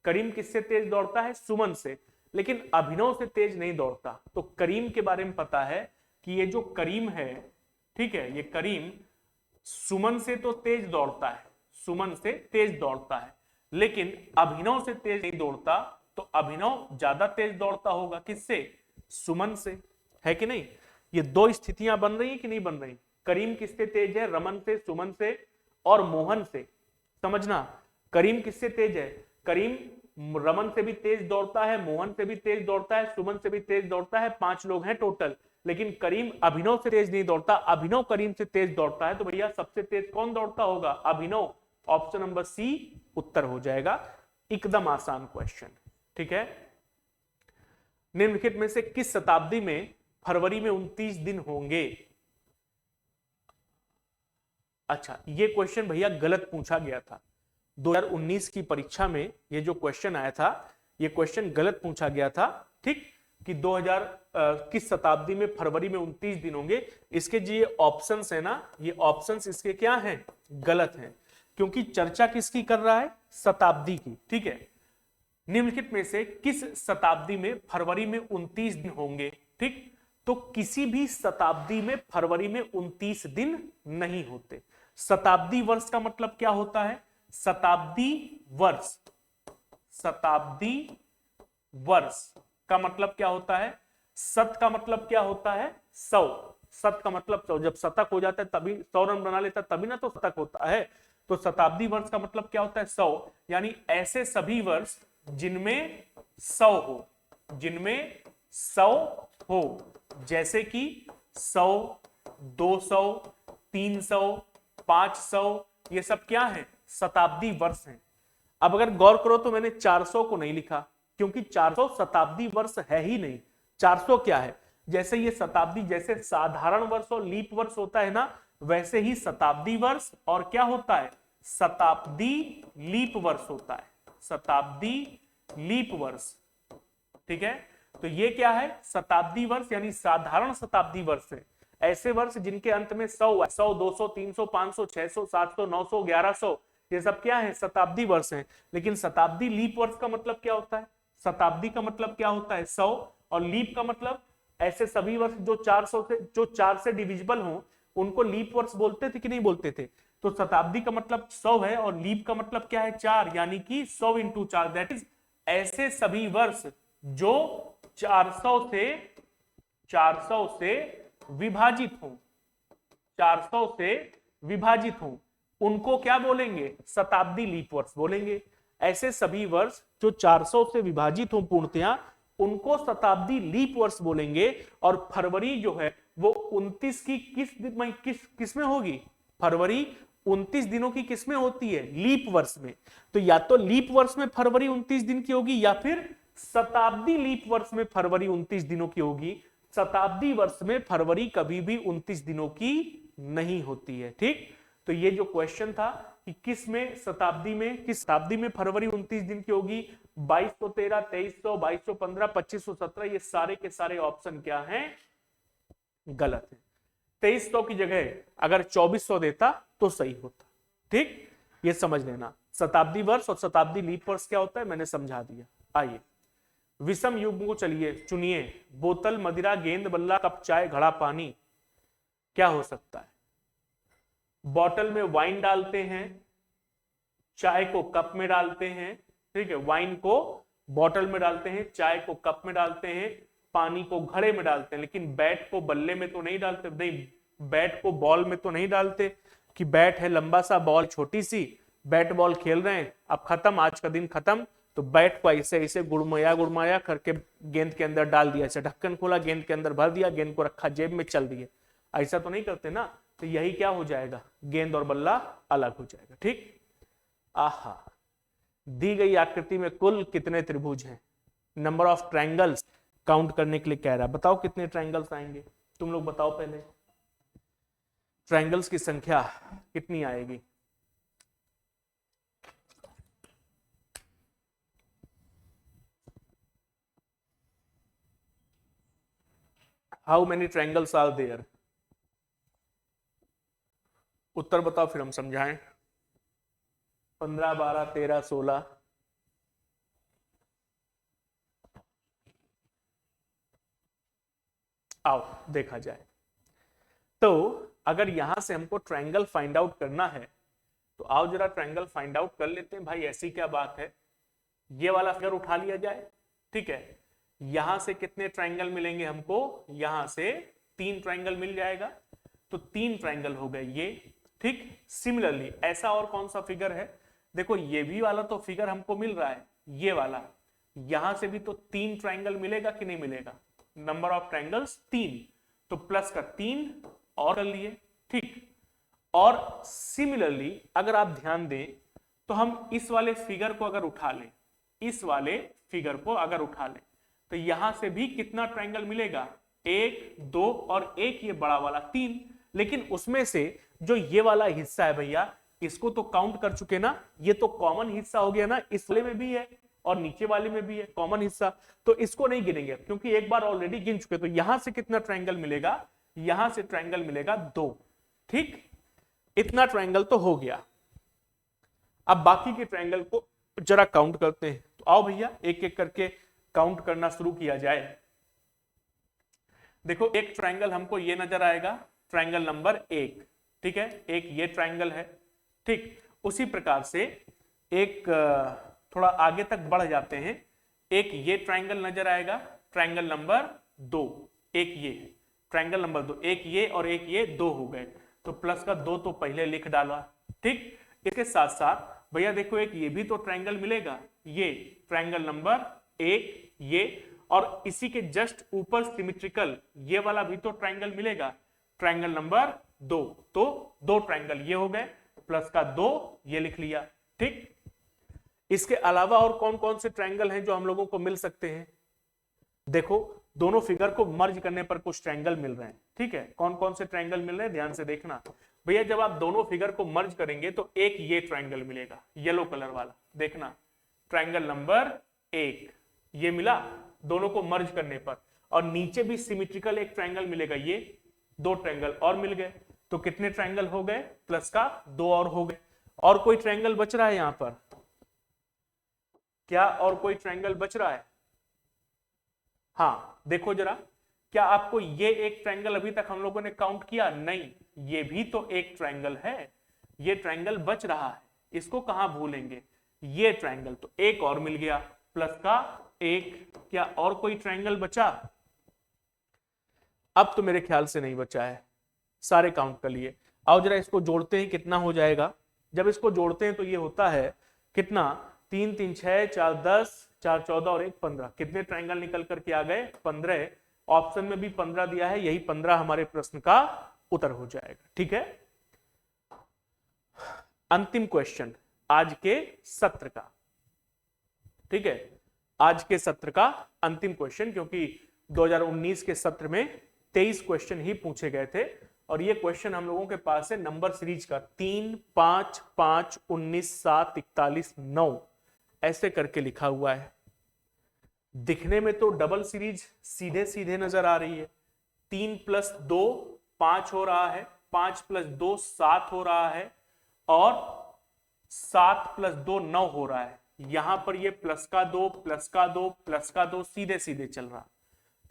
करीम किससे तेज दौड़ता है, सुमन से, लेकिन अभिनव से तेज नहीं दौड़ता। तो करीम के बारे में पता है कि ये जो करीम है, ठीक है, ये करीम सुमन से तो तेज दौड़ता है, सुमन से तेज दौड़ता है, लेकिन अभिनव से तेज नहीं दौड़ता, तो अभिनव ज्यादा तेज दौड़ता होगा किससे, सुमन से, है कि नहीं। ये दो स्थितियां बन रही है कि नहीं बन रही। करीम किससे तेज है, रमन से, सुमन से और मोहन से। समझना, करीम किससे तेज है, करीम रमन से भी तेज दौड़ता है, मोहन से भी तेज दौड़ता है, सुमन से भी तेज दौड़ता है, 5 लोग हैं टोटल, लेकिन करीम अभिनव से तेज नहीं दौड़ता, अभिनव करीम से तेज दौड़ता है। तो भैया सबसे तेज कौन दौड़ता होगा, अभिनव। ऑप्शन नंबर सी उत्तर हो जाएगा। एकदम आसान क्वेश्चन, ठीक है। निम्नलिखित में से किस शताब्दी में फरवरी में 29 दिन होंगे। अच्छा, ये क्वेश्चन भैया गलत पूछा गया था 2019 की परीक्षा में। ये जो क्वेश्चन आया था, ये क्वेश्चन गलत पूछा गया था, ठीक, कि 2000 किस शताब्दी में फरवरी में 29 दिन होंगे। इसके जो ये ऑप्शंस है ना, ये ऑप्शंस इसके क्या हैं, गलत हैं, क्योंकि चर्चा किसकी कर रहा है, शताब्दी की, ठीक है। निम्नलिखित में से किस शताब्दी में फरवरी में 29 दिन होंगे, ठीक। तो किसी भी शताब्दी में फरवरी में 29 दिन नहीं होते। शताब्दी वर्ष का मतलब क्या होता है, शताब्दी वर्ष, शताब्दी वर्ष का मतलब क्या होता है, शत का मतलब क्या होता है, 100, शत का मतलब 100, जब शतक हो जाता है तभी 100 रन बना लेता है, तभी ना तो शतक होता है। तो शताब्दी वर्ष का मतलब क्या होता है, 100, यानी ऐसे सभी वर्ष जिनमें 100 हो, जिनमें 100 हो, जैसे कि 100, 200, 300, 500, ये सब क्या है, शताब्दी वर्ष हैं। अब अगर गौर करो तो मैंने 400 को नहीं लिखा, क्योंकि 400 शताब्दी वर्ष है ही नहीं। 400 क्या है, जैसे ये शताब्दी, जैसे साधारण वर्ष और लीप वर्ष होता है ना, वैसे ही शताब्दी वर्ष और क्या होता है, शताब्दी लीप वर्ष होता है, शताब्दी लीप वर्ष, ठीक है। तो ये क्या है, शताब्दी वर्ष यानी साधारण शताब्दी वर्ष है। ऐसे वर्ष जिनके अंत में 100, 200, 300, 500, 600, 700, 900, 1100, ये सब क्या है, शताब्दी वर्ष हैं। लेकिन शताब्दी लीप वर्ष का मतलब क्या होता है, शताब्दी का मतलब क्या होता है, 100, और लीप का मतलब ऐसे सभी वर्ष जो 4 से डिविजिबल हो, उनको लीप वर्ष बोलते थे कि नहीं बोलते थे। तो शताब्दी का मतलब 100 है और लीप का मतलब क्या है, 4, यानी कि 100 × 4, दैट इज ऐसे सभी वर्ष जो 400 से विभाजित हो, 400 से विभाजित हो, उनको क्या बोलेंगे, शताब्दी लीप वर्ष बोलेंगे। ऐसे सभी वर्ष जो 400 से विभाजित हो पूर्णतया, उनको शताब्दी लीप वर्ष बोलेंगे। और फरवरी जो है वो 29 की किस में होगी, फरवरी 29 दिनों की किस में होती है, लीप वर्ष में। तो या तो लीप वर्ष में फरवरी 29 दिन की होगी, या फिर शताब्दी लीप वर्ष में फरवरी 29 दिनों की होगी। शताब्दी वर्ष में फरवरी कभी भी 29 दिनों की नहीं होती है, ठीक। तो ये जो क्वेश्चन था कि किस में शताब्दी में, किस शताब्दी में फरवरी 29 दिन की होगी, 2213, 2300, 2215, 2517, ये सारे के सारे ऑप्शन क्या हैं, गलत है। 2300 की जगह अगर 2400 देता तो सही होता, ठीक। ये समझ लेना, शताब्दी वर्ष और शताब्दी लीप वर्ष क्या होता है मैंने समझा दिया। आइए विषम युग्म को चलिए चुनिए, बोतल, मदिरा, गेंद, बल्ला, कप चाय, घड़ा पानी, क्या हो सकता है। बॉटल में वाइन डालते हैं, चाय को कप में डालते हैं, ठीक है, वाइन को बॉटल में डालते हैं, चाय को कप में डालते हैं, पानी को घड़े में डालते हैं, लेकिन बैट को बल्ले में तो नहीं डालते, नहीं, बैट को बॉल में तो नहीं डालते, कि बैट है लंबा सा, बॉल छोटी सी, बैट बॉल खेल रहे हैं, अब खत्म, आज का दिन खत्म, तो बैट को ऐसे ऐसे गुड़माया करके गेंद के अंदर डाल दिया, ऐसे ढक्कन खोला, गेंद के अंदर भर दिया, गेंद को रखा जेब में, चल दिए, ऐसा तो नहीं करते ना। तो यही क्या हो जाएगा, गेंद और बल्ला अलग हो जाएगा, ठीक। आहा, दी गई आकृति में कुल कितने त्रिभुज हैं, नंबर ऑफ ट्रायंगल्स काउंट करने के लिए कह रहा है। बताओ कितने ट्रायंगल्स आएंगे, तुम लोग बताओ पहले, ट्रायंगल्स की संख्या कितनी आएगी। How many triangles are there, उत्तर बताओ फिर हम समझाएं। 15, 12, 13, 16, आओ देखा जाए। तो अगर यहां से हमको ट्रायंगल फाइंड आउट करना है, तो आओ जरा ट्रायंगल फाइंड आउट कर लेते हैं भाई। ऐसी क्या बात है ये वाला फिगर उठा लिया जाए, ठीक है। यहां से कितने ट्रायंगल मिलेंगे हमको, यहां से 3 ट्रायंगल मिल जाएगा, तो 3 ट्रायंगल हो गए ये, ठीक। सिमिलरली ऐसा और कौन सा फिगर है, देखो ये भी वाला तो फिगर हमको मिल रहा है, ये वाला, यहां से भी तो 3 ट्रायंगल मिलेगा कि नहीं मिलेगा, नंबर ऑफ ट्रायंगल्स 3, तो प्लस का 3 और कर लिए, ठीक। और सिमिलरली अगर आप ध्यान दें तो हम इस वाले फिगर को अगर उठा लें, इस वाले फिगर को अगर उठा लें, तो यहां से भी कितना ट्रायंगल मिलेगा, 1 2 और एक ये बड़ा वाला 3, लेकिन उसमें से जो ये वाला हिस्सा है भैया, इसको तो काउंट कर चुके ना, ये तो कॉमन हिस्सा हो गया ना, इस वाले में भी है और नीचे वाले में भी है कॉमन हिस्सा, तो इसको नहीं गिनेंगे क्योंकि एक बार ऑलरेडी गिन चुके। तो यहां से कितना ट्रायंगल मिलेगा, यहां से ट्रायंगल मिलेगा 2, ठीक। इतना ट्रायंगल तो हो गया। अब बाकी के ट्रायंगल को जरा काउंट करते हैं, तो आओ भैया एक एक करके काउंट करना शुरू किया जाए। देखो एक ट्रायंगल हमको ये नजर आएगा, ट्रायंगल नंबर 1, ठीक है, एक ये ट्रायंगल है, ठीक। उसी प्रकार से एक थोड़ा आगे तक बढ़ जाते हैं, एक ये ट्रायंगल नजर आएगा, ट्रायंगल नंबर 2, एक ये ट्रायंगल नंबर 2, एक ये और एक ये, 2 हो गए, तो प्लस का 2 तो पहले लिख डाला, ठीक। इसके साथ साथ भैया देखो एक ये भी तो ट्रायंगल मिलेगा, ये ट्रायंगल नंबर 1 ये, और इसी के जस्ट ऊपर सिमेट्रिकल ये वाला भी तो ट्रायंगल मिलेगा, ट्रायंगल नंबर 2, तो 2 ट्रायंगल ये हो गए, प्लस का 2 ये लिख लिया, ठीक। इसके अलावा और कौन कौन से ट्रायंगल हैं जो हम लोगों को मिल सकते हैं, देखो दोनों फिगर को मर्ज करने पर कुछ ट्रायंगल मिल रहे हैं, ठीक है। कौन कौन से ट्रायंगल मिल रहे हैं ध्यान से देखना भैया, जब आप दोनों फिगर को मर्ज करेंगे तो एक ये ट्रायंगल मिलेगा, येलो कलर वाला, देखना ट्रायंगल नंबर 1 ये मिला दोनों को मर्ज करने पर, और नीचे भी सिमेट्रिकल एक ट्रायंगल मिलेगा, ये 2 ट्रायंगल और मिल गए, तो कितने ट्रायंगल हो गए, प्लस का 2 और हो गए। और कोई ट्रायंगल बच रहा है यहां पर क्या, और कोई ट्रायंगल बच रहा है, हाँ देखो जरा, क्या आपको ये एक ट्रायंगल अभी तक हम लोगों ने काउंट किया, नहीं, ये भी तो एक ट्रायंगल है, ये ट्रायंगल बच रहा है, इसको कहां भूलेंगे, ये ट्रायंगल, तो एक और मिल गया, प्लस का 1, क्या और कोई ट्रायंगल बचा, अब तो मेरे ख्याल से नहीं बचा है, सारे काउंट कर लिए। आओ जरा इसको जोड़ते हैं, कितना हो जाएगा, जब इसको जोड़ते हैं तो ये होता है कितना, 3 3 6 4 10 4 14 और 1 15, कितने ट्रायंगल निकल करके आ गए, 15, ऑप्शन में भी 15 दिया है, यही 15 हमारे प्रश्न का उत्तर हो जाएगा, ठीक है। अंतिम क्वेश्चन आज के सत्र का, ठीक है, आज के सत्र का अंतिम क्वेश्चन, क्योंकि 2019 के सत्र में 23 क्वेश्चन ही पूछे गए थे, और ये क्वेश्चन हम लोगों के पास है नंबर सीरीज का 3 5 5 19 7 41 9 ऐसे करके लिखा हुआ है। दिखने में तो डबल सीरीज सीधे सीधे नजर आ रही है, 3 + 2 5 हो रहा है, 5 + 2 7 हो रहा है, और 7 + 2 9 हो रहा है। यहां पर ये प्लस का 2 प्लस का 2 प्लस का 2 सीधे सीधे चल रहा,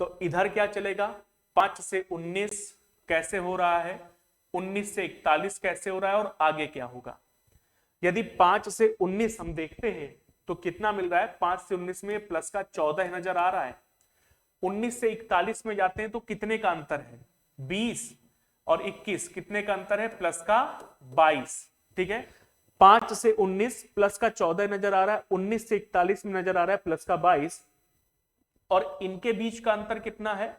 तो इधर क्या चलेगा, 5 से 19 कैसे हो रहा है, 19 से 41 कैसे हो रहा है, और आगे क्या होगा। यदि 5 से 19 हम देखते हैं तो कितना मिल रहा है, 5 से 19 में प्लस का 14 नजर आ रहा है, 19 से 41 में जाते हैं तो कितने का अंतर है, 20, और 21 कितने का अंतर है, प्लस का 22, ठीक है। 5 से 19 प्लस का 14 नजर आ रहा है, 19 से 41 में नजर आ रहा है प्लस का 22, और इनके बीच का अंतर कितना है,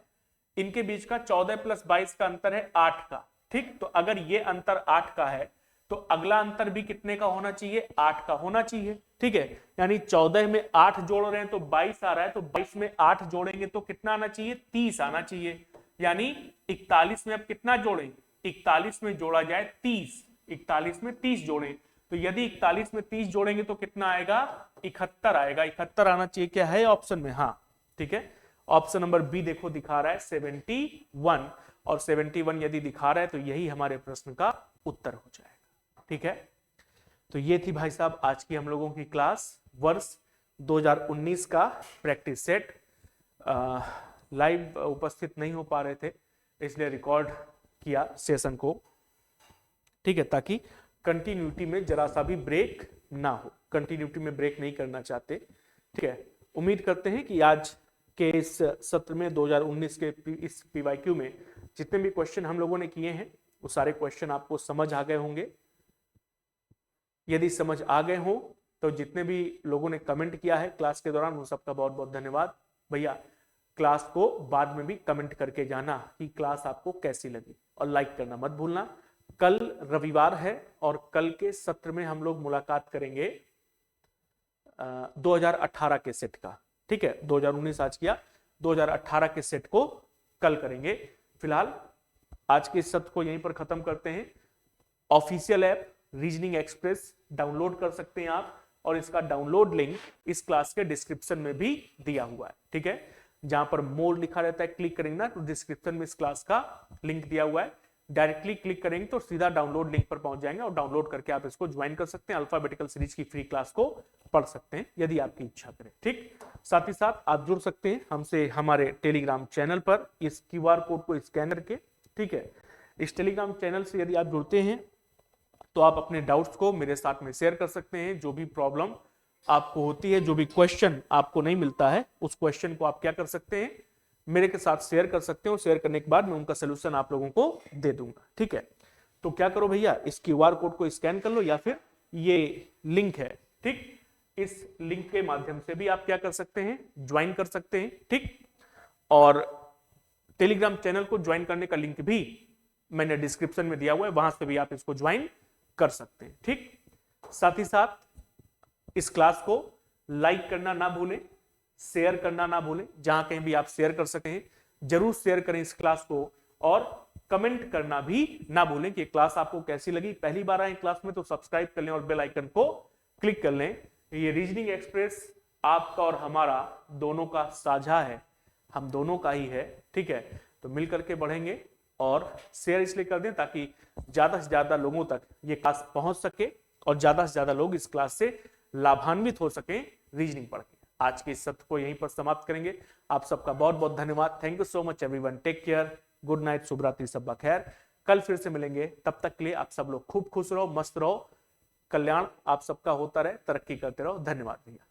इनके बीच का 14 + 22 का अंतर है 8 का, ठीक। तो अगर ये अंतर 8 का है तो अगला अंतर भी कितने का होना चाहिए, 8 का होना चाहिए, ठीक है। यानी 14 में 8 जोड़ रहे हैं तो 22 आ रहा है, तो 22 में 8 जोड़ेंगे तो कितना आना चाहिए, 30 आना चाहिए, यानी 41 में अब कितना जोड़ें, 41 में जोड़ा जाए 30, 41 में 30 जोड़ें, तो यदि 41 में 30 जोड़ेंगे तो कितना आएगा, 71 आएगा, 71 आना चाहिए, क्या है ऑप्शन में, हाँ ठीक है। ऑप्शन नंबर बी देखो दिखा रहा है 71, और 71 यदि दिखा रहा है तो यही हमारे प्रश्न का उत्तर हो जाएगा, ठीक है। तो ये थी भाई साहब आज की हम लोगों की क्लास, वर्ष 2019 का प्रैक्टिस सेट। लाइव उपस्थित नहीं हो पा रहे थे इसलिए रिकॉर्ड किया सेशन को, ठीक है, ताकि कंटिन्यूटी में जरा सा भी ब्रेक ना हो, कंटिन्यूटी में ब्रेक नहीं करना चाहते, ठीक है, उम्मीद करते हैं कि आज के इस सत्र में 2019 के इस पीवाईक्यू में जितने भी क्वेश्चन हम लोगों ने किए हैं वो सारे क्वेश्चन आपको समझ आ गए होंगे। यदि समझ आ गए हो तो जितने भी लोगों ने कमेंट किया है क्लास के दौरान, वो सबका बहुत बहुत धन्यवाद भैया। क्लास को बाद में भी कमेंट करके जाना कि क्लास आपको कैसी लगी, और लाइक करना मत भूलना। कल रविवार है और कल के सत्र में हम लोग मुलाकात करेंगे 2018 के सेट का। ठीक है, 2019 आज किया, 2018 के सेट को कल करेंगे। फिलहाल आज के सत्र को यहीं पर खत्म करते हैं। Official app reasoning express download कर सकते हैं आप, और इसका डाउनलोड लिंक इस क्लास के डिस्क्रिप्शन में भी दिया हुआ है। ठीक है, जहां पर मोर लिखा रहता है क्लिक करेंगे ना तो डिस्क्रिप्शन में इस क्लास का लिंक दिया हुआ है, डायरेक्टली क्लिक करेंगे तो सीधा डाउनलोड लिंक पर पहुंच जाएंगे और डाउनलोड करके आप इसको ज्वाइन कर सकते हैं। अल्फाबेटिकल सीरीज की फ्री क्लास को पढ़ सकते हैं यदि आपकी इच्छा करें। ठीक, साथ ही साथ आप जुड़ सकते हैं हमसे हमारे टेलीग्राम चैनल पर इस क्यूआर कोड को स्कैन करके। ठीक है, इस टेलीग्राम चैनल से यदि आप जुड़ते हैं तो आप अपने डाउट्स को मेरे साथ में शेयर कर सकते हैं। जो भी प्रॉब्लम आपको होती है, जो भी क्वेश्चन आपको नहीं मिलता है, उस क्वेश्चन को आप क्या कर सकते हैं, मेरे के साथ शेयर कर सकते हो। शेयर करने के बाद मैं उनका सोल्यूशन आप लोगों को दे दूंगा। ठीक है, तो क्या करो भैया, इस क्यूआर कोड को स्कैन कर लो या फिर ये लिंक है, ठीक, इस लिंक के माध्यम से भी आप क्या कर सकते हैं, ज्वाइन कर सकते हैं। ठीक, और टेलीग्राम चैनल को ज्वाइन करने का लिंक भी मैंने डिस्क्रिप्शन में दिया हुआ है, वहां से भी आप इसको ज्वाइन कर सकते हैं। ठीक, साथ ही साथ इस क्लास को लाइक करना ना भूलें, शेयर करना ना भूलें। जहां कहीं भी आप शेयर कर सकते हैं जरूर शेयर करें इस क्लास को, और कमेंट करना भी ना भूलें कि क्लास आपको कैसी लगी। पहली बार आए क्लास में तो सब्सक्राइब कर लें और बेल आइकन को क्लिक कर लें। ये रीजनिंग एक्सप्रेस आपका और हमारा दोनों का साझा है, हम दोनों का ही है। ठीक है, तो मिल करके बढ़ेंगे, और शेयर इसलिए कर दें ताकि ज्यादा से ज्यादा लोगों तक ये क्लास पहुंच सके और ज्यादा से ज्यादा लोग इस क्लास से लाभान्वित हो सके रीजनिंग पढ़ के। आज के इस सत्र को यहीं पर समाप्त करेंगे। आप सबका बहुत बहुत धन्यवाद। Thank you so much everyone, take care, good night, शुभ रात्रि, सब खैर। कल फिर से मिलेंगे, तब तक के लिए आप सब लोग खूब खुश रहो, मस्त रहो, कल्याण आप सबका होता रहे, तरक्की करते रहो। धन्यवाद भैया।